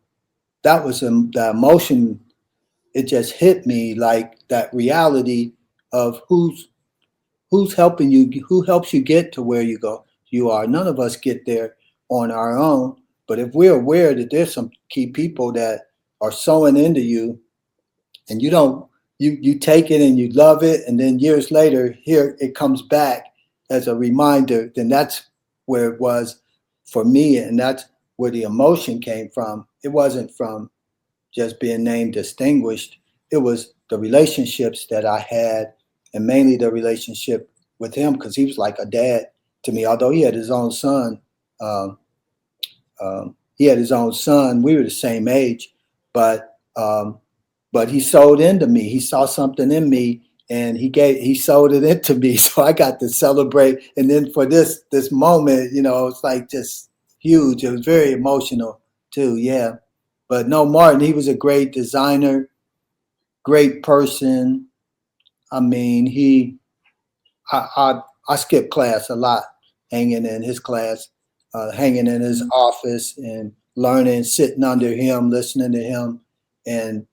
that was the emotion. It just hit me, like that reality of who's helping you, who helps you get to where you are. None of us get there on our own, but if we're aware that there's some key people that are sewing into you, and you take it and you love it, and then years later here it comes back as a reminder, then that's where it was for me, and that's where the emotion came from. It wasn't from just being named distinguished. It was the relationships that I had, and mainly the relationship with him, because he was like a dad to me. Although he had his own son, um, he had his own son. We were the same age, but he sold into me. He saw something in me, and he sold it into me. So I got to celebrate. And then for this moment, it's like just huge. It was very emotional too. Yeah, but no, Martin. He was a great designer, great person. I mean, I, I, I skipped class a lot, hanging in his class, hanging in his office and learning, sitting under him, listening to him, and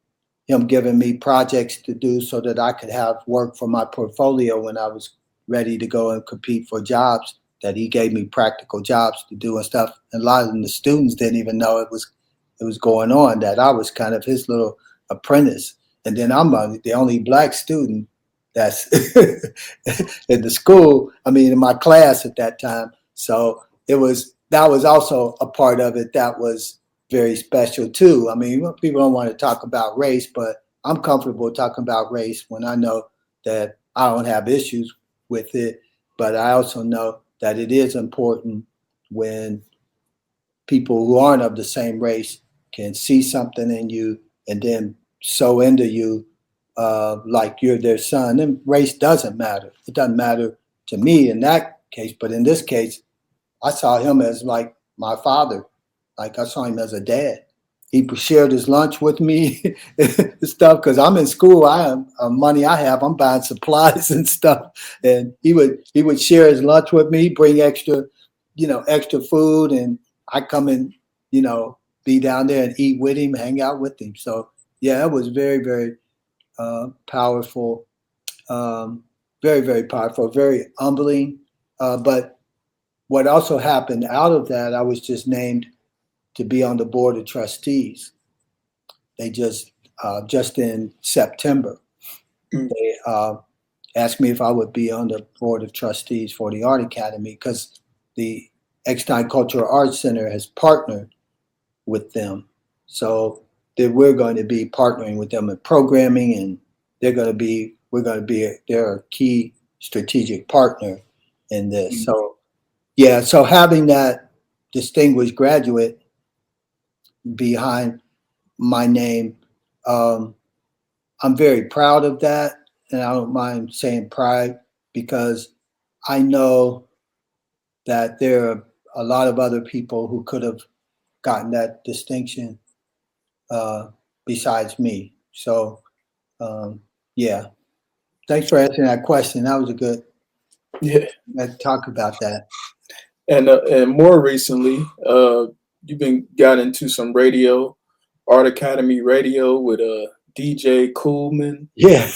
him giving me projects to do so that I could have work for my portfolio when I was ready to go and compete for jobs. That he gave me practical jobs to do and stuff. And a lot of the students didn't even know it was going on. That I was kind of his little apprentice. And then I'm the only black student that's in the school. I mean, in my class at that time. So that was also a part of it that was very special too. I mean, people don't want to talk about race, but I'm comfortable talking about race when I know that I don't have issues with it. But I also know that it is important when people who aren't of the same race can see something in you and then so into you like you're their son. And race doesn't matter. It doesn't matter to me in that case. But in this case, I saw him as like my father. Like I saw him as a dad. He shared his lunch with me and stuff because I'm in school. I have money I have. I'm buying supplies and stuff, and he would share his lunch with me, bring extra food, and I come and be down there and eat with him, hang out with him. So yeah, it was very very powerful, very very powerful, very humbling. But what also happened out of that, I was just named to be on the board of trustees. They just in September, Mm. they asked me if I would be on the board of trustees for the Art Academy because the Eckstein Cultural Arts Center has partnered with them. So that we're going to be partnering with them in programming, and we're going to be their key strategic partner in this. Mm. So yeah, so having that distinguished graduate behind my name, um, I'm very proud of that, and I don't mind saying pride because I know that there are a lot of other people who could have gotten that distinction uh, besides me. So, yeah, thanks for answering that question. That was a good Yeah. talk about that. And more recently, you've been got into some radio, Art Academy Radio with DJ Coolman, Yeah,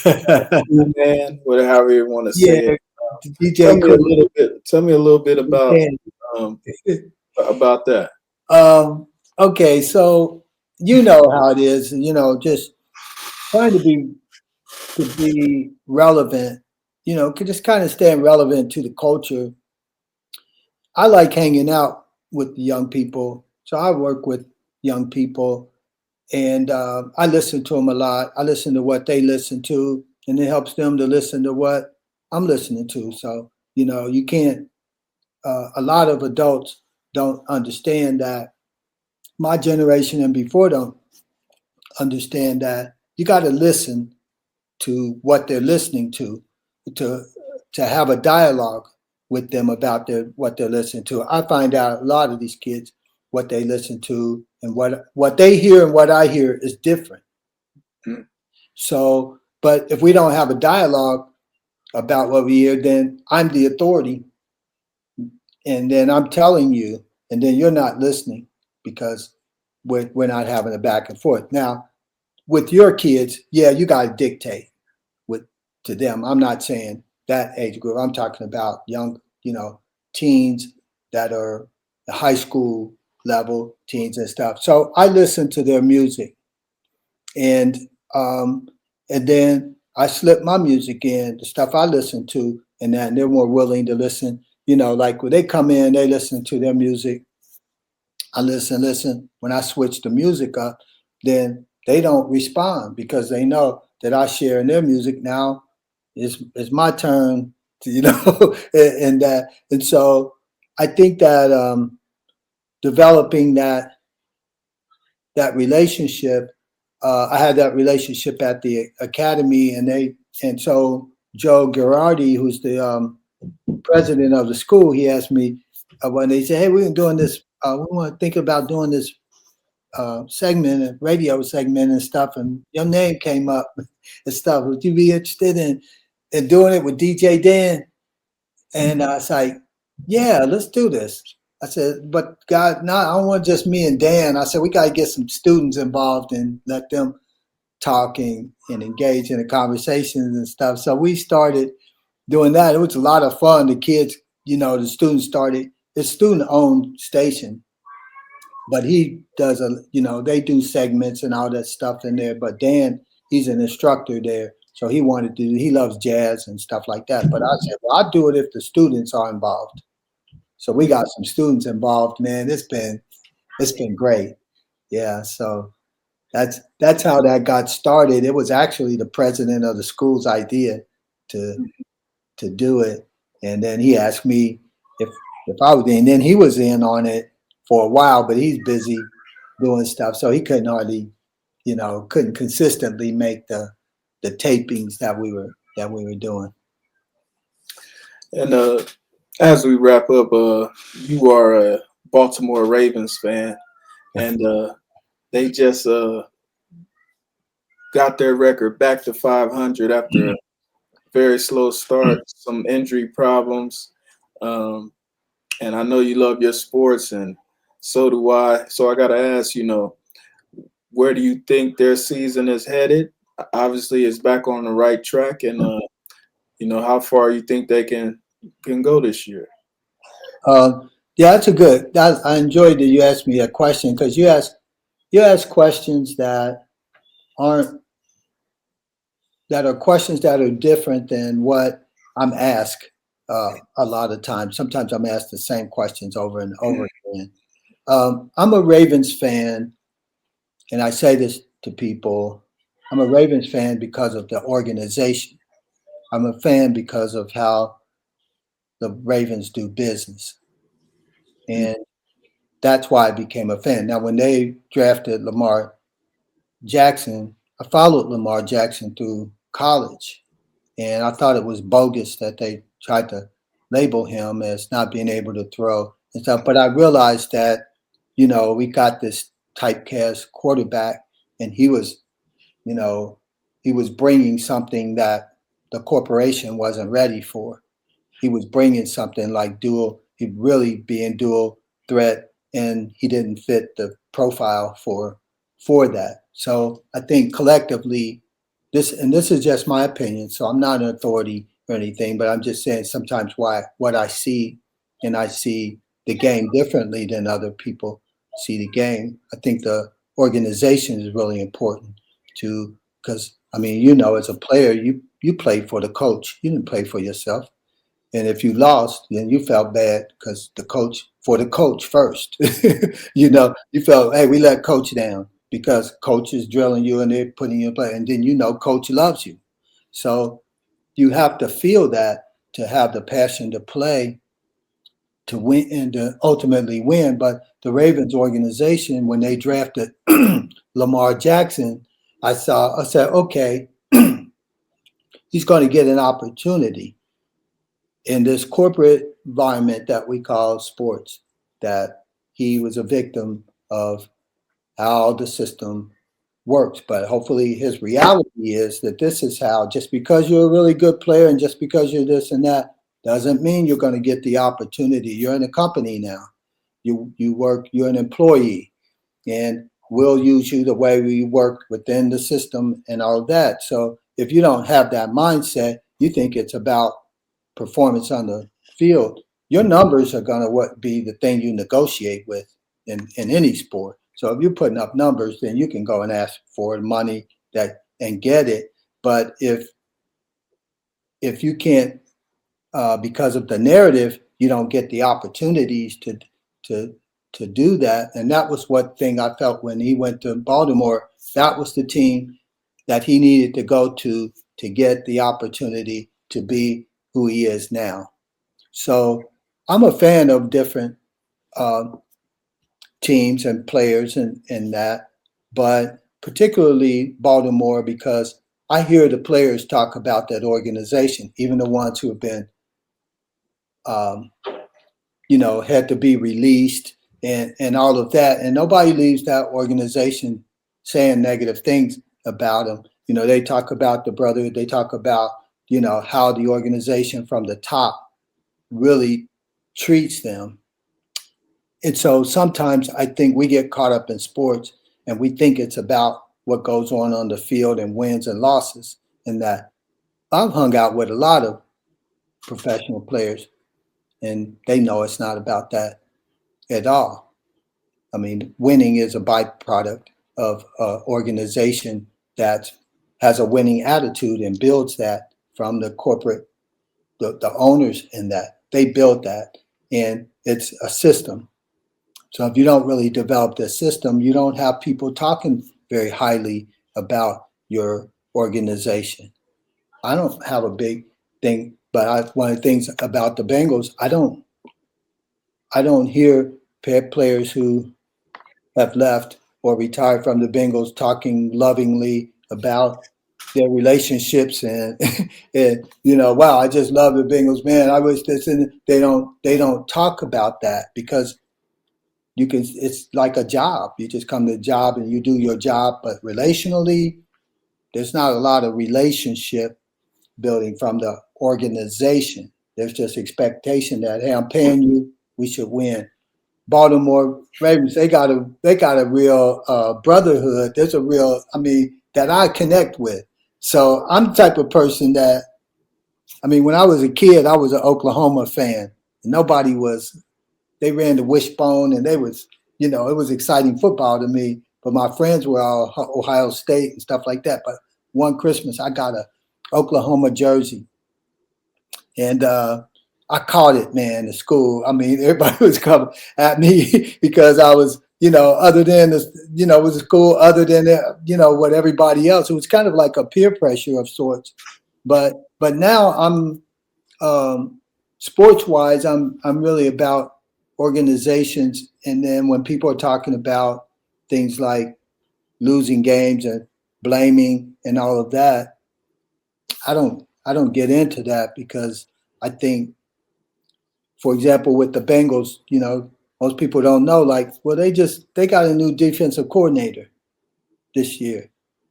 Cool Man, whatever you want to say yeah, it. DJ Cool. Tell me a little bit um, can. about that. Okay, so you know how it is. Just trying to be relevant. Could just kind of staying relevant to the culture. I like hanging out with the young people, so I work with young people, and I listen to them a lot. I listen to what they listen to, and it helps them to listen to what I'm listening to. So you can't. A lot of adults don't understand that. My generation and before don't understand that you got to listen to what they're listening to to have a dialogue with them about what they're listening to. I find out a lot of these kids what they listen to and what they hear and what I hear is different. Mm. So, but if we don't have a dialogue about what we hear, then I'm the authority, and then I'm telling you, and then you're not listening because we're not having a back and forth. Now, with your kids, yeah, you got to dictate with to them. I'm not saying that age group. I'm talking about young, teens that are the high school level teens and stuff. So I listen to their music, and um, and then I slip my music in the stuff I listen to, and then they're more willing to listen. Like when they come in, they listen to their music. I listen. When I switch the music up, then they don't respond because they know that I share in their music. Now it's my turn to, and that, and so I think that developing that relationship, I had that relationship at the academy, and so Joe Girardi, who's the president of the school, he asked me when they said, "Hey, we're doing this. We want to think about doing this segment, a radio segment and stuff." And your name came up and stuff. Would you be interested in doing it with DJ Dan? And I was like, "Yeah, let's do this." I said, "But God, no, I don't want just me and Dan." I said, "We got to get some students involved and let them talking and engage in the conversations and stuff." So we started doing that. It was a lot of fun. The kids, the students started. It's student-owned station, but he does they do segments and all that stuff in there. But Dan, he's an instructor there, so he loves jazz and stuff like that. But I said, well, I'll do it if the students are involved. So we got some students involved, man. It's been great. Yeah. So that's how that got started. It was actually the president of the school's idea to to do it, and then he asked me if if I was in. Then he was in on it for a while, but he's busy doing stuff, so he couldn't consistently make the tapings that we were doing. And as we wrap up, you are a Baltimore Ravens fan, and they just got their record back to 500 after a very slow start, some injury problems. Um, and I know you love your sports, and so do I. So I got to ask, where do you think their season is headed? Obviously, it's back on the right track, and how far you think they can go this year. Yeah, that's I enjoyed that you asked me that question, because you ask questions aren't that are questions that are different than what I'm asked a lot of times. Sometimes I'm asked the same questions over and over again. I'm a Ravens fan, and I say this to people. I'm a Ravens fan because of the organization. I'm a fan because of how the Ravens do business. And that's why I became a fan. Now, when they drafted Lamar Jackson, I followed Lamar Jackson through college. And I thought it was bogus that they tried to label him as not being able to throw and stuff. But I realized that, we got this typecast quarterback, and you know, he was bringing something that the corporation wasn't ready for. He was bringing something like he really being dual threat, and he didn't fit the profile for that. So I think collectively, this is just my opinion, so I'm not an authority or anything, but I'm just saying sometimes what I see, and I see the game differently than other people see the game. I think the organization is really important to, because I mean, as a player, you played for the coach, you didn't play for yourself. And if you lost, then you felt bad because for the coach first, you felt, hey, we let coach down because coach is drilling you and they're putting you in play. And then, coach loves you. So you have to feel that to have the passion to play, to win and to ultimately win. But the Ravens organization, when they drafted Lamar Jackson, I said, okay, he's going to get an opportunity in this corporate environment that we call sports, that he was a victim of how the system works. But hopefully his reality is that this is how, just because you're a really good player and just because you're this and that, doesn't mean you're going to get the opportunity. You're in a company now. You're an employee, and we'll use you the way we work within the system and all of that. So if you don't have that mindset, you think it's about performance on the field, your numbers are going to be the thing you negotiate with in any sport. So if you're putting up numbers, then you can go and ask for money and get it. But if you can't, because of the narrative, you don't get the opportunities to to do that. And that was what thing I felt when he went to Baltimore. That was the team that he needed to go to get the opportunity to be who he is now. So I'm a fan of different uh, teams and players and that, but particularly Baltimore because I hear the players talk about that organization, even the ones who have been, um, had to be released and all of that. And nobody leaves that organization saying negative things about them. They talk about the brotherhood. They talk about, how the organization from the top really treats them. And so sometimes I think we get caught up in sports and we think it's about what goes on the field and wins and losses. And that I've hung out with a lot of professional players and they know it's not about that at all. I mean, winning is a byproduct of an organization that has a winning attitude and builds that from the corporate, the owners in that. They build that, and it's a system. So if you don't really develop the system, you don't have people talking very highly about your organization. I don't have a big thing, but one of the things about the Bengals, I don't hear players who have left or retired from the Bengals talking lovingly about their relationships and and wow, I just love the Bengals, man. I wish this, and they don't talk about that because it's like a job. You just come to the job and you do your job, but relationally, there's not a lot of relationship building from the organization. There's just expectation that, hey, I'm paying you, we should win. Baltimore Ravens, they got a real brotherhood. There's a real, I mean, that I connect with. So I'm the type of person that, I mean, when I was a kid, I was an Oklahoma fan. Nobody was. They ran the wishbone, and it was exciting football to me. But my friends were all Ohio State and stuff like that. But one Christmas, I got a Oklahoma jersey, and I caught it, man, at school. I mean, everybody was coming at me because I was, other than this, was a school other than what everybody else. It was kind of like a peer pressure of sorts. But now I'm sports wise, I'm really about organizations. And then when people are talking about things like losing games and blaming and all of that, I don't get into that because I think, for example, with the Bengals, most people don't know, like, well, they got a new defensive coordinator this year.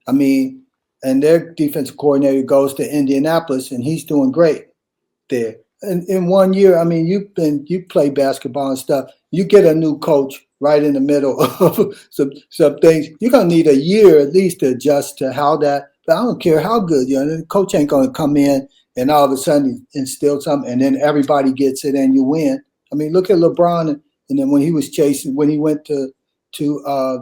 I mean, and their defensive coordinator goes to Indianapolis and he's doing great there. And in one year, I mean, you play basketball and stuff. You get a new coach right in the middle of some things. You're gonna need a year at least to adjust to how that. But I don't care how good the coach ain't gonna come in and all of a sudden instill something, and then everybody gets it and you win. I mean, look at LeBron, and then when he was chasing, when he went to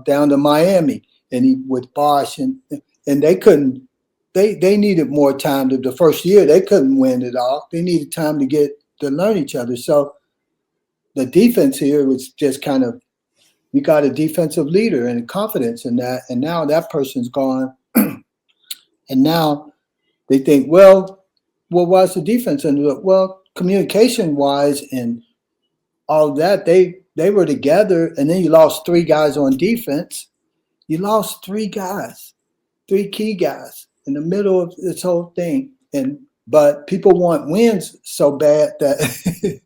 down to Miami, and he with Bosh, and they couldn't. They needed more time. The first year they couldn't win it all. They needed time to learn each other. So the defense here was just kind of, you got a defensive leader and confidence in that, and now that person's gone, and now they think, well, why's the defense? And well, communication wise and all that, they were together, and then you lost three guys on defense. You lost three guys, three key guys in the middle of this whole thing. But people want wins so bad that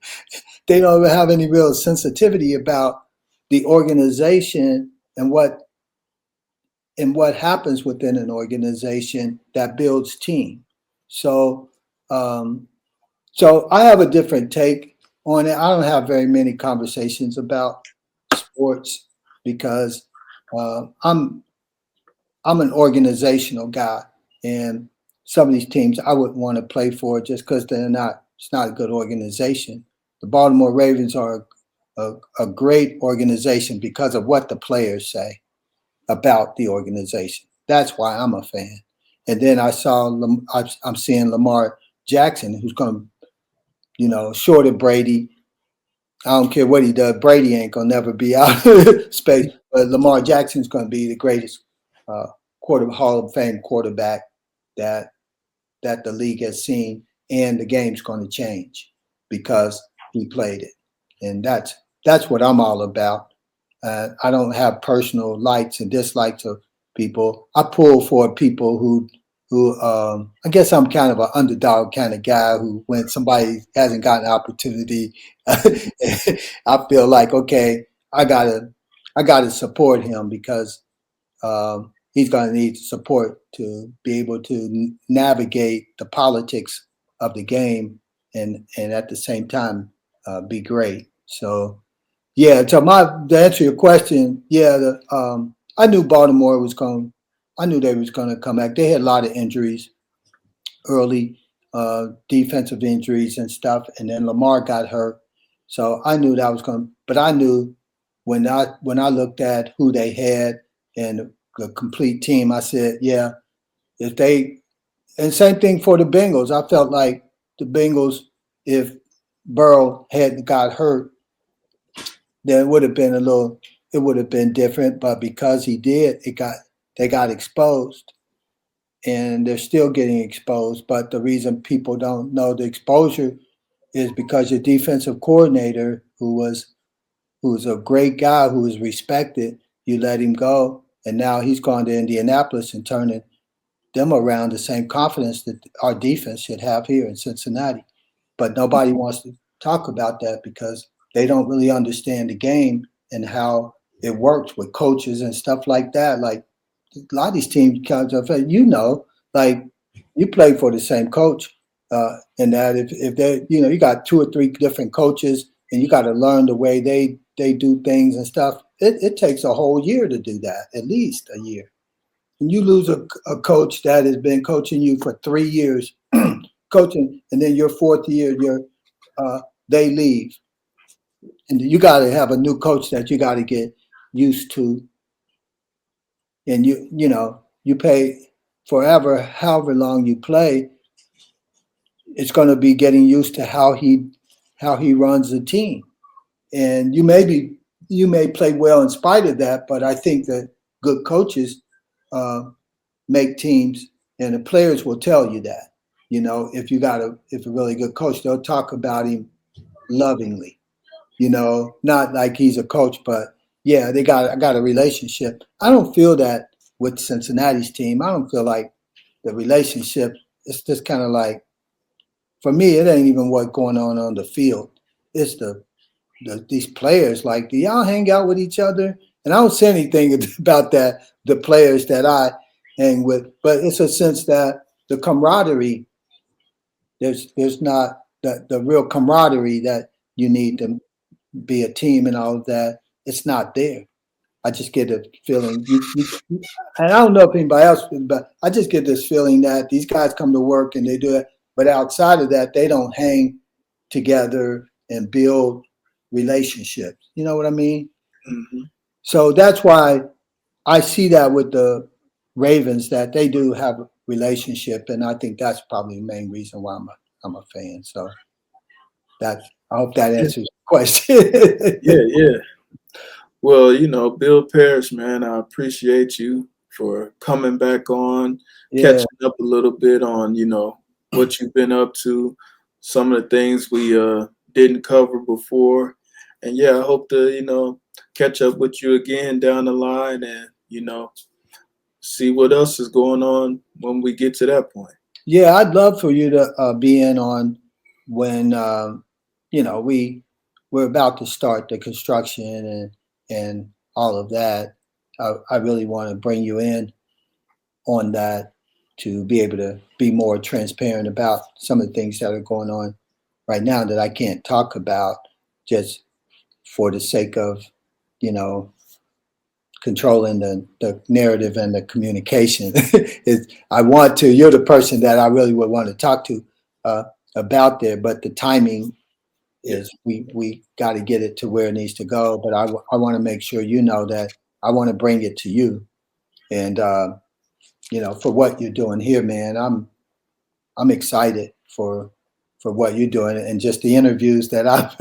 they don't have any real sensitivity about the organization and what happens within an organization that builds team. So um, so I have a different take on it. I don't have very many conversations about sports because I'm an organizational guy, and some of these teams I wouldn't want to play for just because they're not. It's not a good organization. The Baltimore Ravens are a great organization because of what the players say about the organization. That's why I'm a fan. And then I'm seeing Lamar Jackson, who's going to, short of Brady. I don't care what he does. Brady ain't gonna never be out of space. But Lamar Jackson's going to be the greatest uh, Hall of Fame quarterback that the league has seen, and the game's going to change because he played it, and that's what I'm all about. I don't have personal likes and dislikes of people. I pull for people who I guess I'm kind of an underdog kind of guy who, when somebody hasn't gotten an opportunity, I feel like, okay, I gotta support him because he's going to need support to be able to navigate the politics of the game and at the same time be great. So yeah, so to answer your question, yeah, I knew Baltimore was going. I knew they was going to come back. They had a lot of injuries early, defensive injuries and stuff, and then Lamar got hurt. So I knew that was going. But I knew when I looked at who they had and the complete team, I said, yeah, if they and same thing for the Bengals. I felt like the Bengals, if Burrow hadn't got hurt, then it would have been different. But because he did, they got exposed, and they're still getting exposed. But the reason people don't know the exposure is because your defensive coordinator, who was a great guy, who was respected, you let him go, and now he's gone to Indianapolis and turning them around the same confidence that our defense should have here in Cincinnati. But nobody wants to talk about that because they don't really understand the game and how it works with coaches and stuff like that. Like a lot of these teams, like you play for the same coach, and that if they, you got two or three different coaches, and you got to learn the way they do things and stuff. It takes a whole year to do that, at least a year. And you lose a coach that has been coaching you for 3 years, coaching, and then your fourth year, they leave, and you got to have a new coach that you got to get used to, and you pay forever, however long you play. It's going to be getting used to how he runs the team, and you may play well in spite of that, but I think that good coaches uh, make teams, and the players will tell you that. If a really good coach, they'll talk about him lovingly. Not like he's a coach, but yeah, I got a relationship. I don't feel that with Cincinnati's team. I don't feel like the relationship. It's just kind of like, for me, it ain't even what's going on the field. It's these players. Like, do y'all hang out with each other? And I don't say anything about that. The players that I hang with, but it's a sense that the camaraderie. There's not the real camaraderie that you need to be a team and all of that. It's not there. I just get a feeling and I don't know if anybody else, but I just get this feeling that these guys come to work and they do it, but outside of that, they don't hang together and build relationships. You know what I mean? Mm-hmm. So that's why I see that with the Ravens, that they do have a relationship, and I think that's probably the main reason why I'm a fan. So I hope that Yeah, answers the question. yeah, yeah. Well, Bill Parrish, man, I appreciate you for coming back on, Yeah, catching up a little bit on, what you've been up to, some of the things we didn't cover before. And yeah, I hope to, catch up with you again down the line and, see what else is going on when we get to that point. yeah, I'd love for you to be in on when we're about to start the construction and all of that. I really want to bring you in on that to be able to be more transparent about some of the things that are going on right now that I can't talk about just for the sake of, you know, controlling the narrative and the communication. I want to, you're the person that I really would want to talk to uh, about there, but the timing Yeah. is we got to get it to where it needs to go. But I want to make sure you know that I want to bring it to you. And, for what you're doing here, man, I'm excited for what you're doing and just the interviews that I've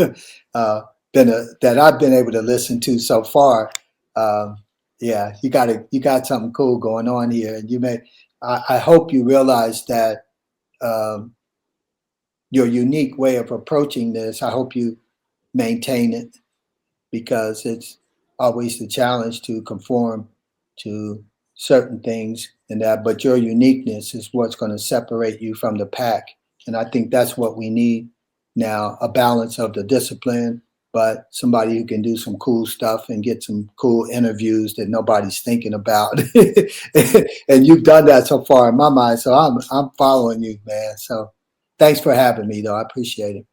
that I've been able to listen to so far. Um, Yeah, you got something cool going on here, and I hope you realize that um, your unique way of approaching this. I hope you maintain it because it's always the challenge to conform to certain things and that, but your uniqueness is what's going to separate you from the pack. And I think that's what we need now, a balance of the discipline, but somebody who can do some cool stuff and get some cool interviews that nobody's thinking about. And you've done that so far in my mind. So I'm following you, man. So thanks for having me though. I appreciate it.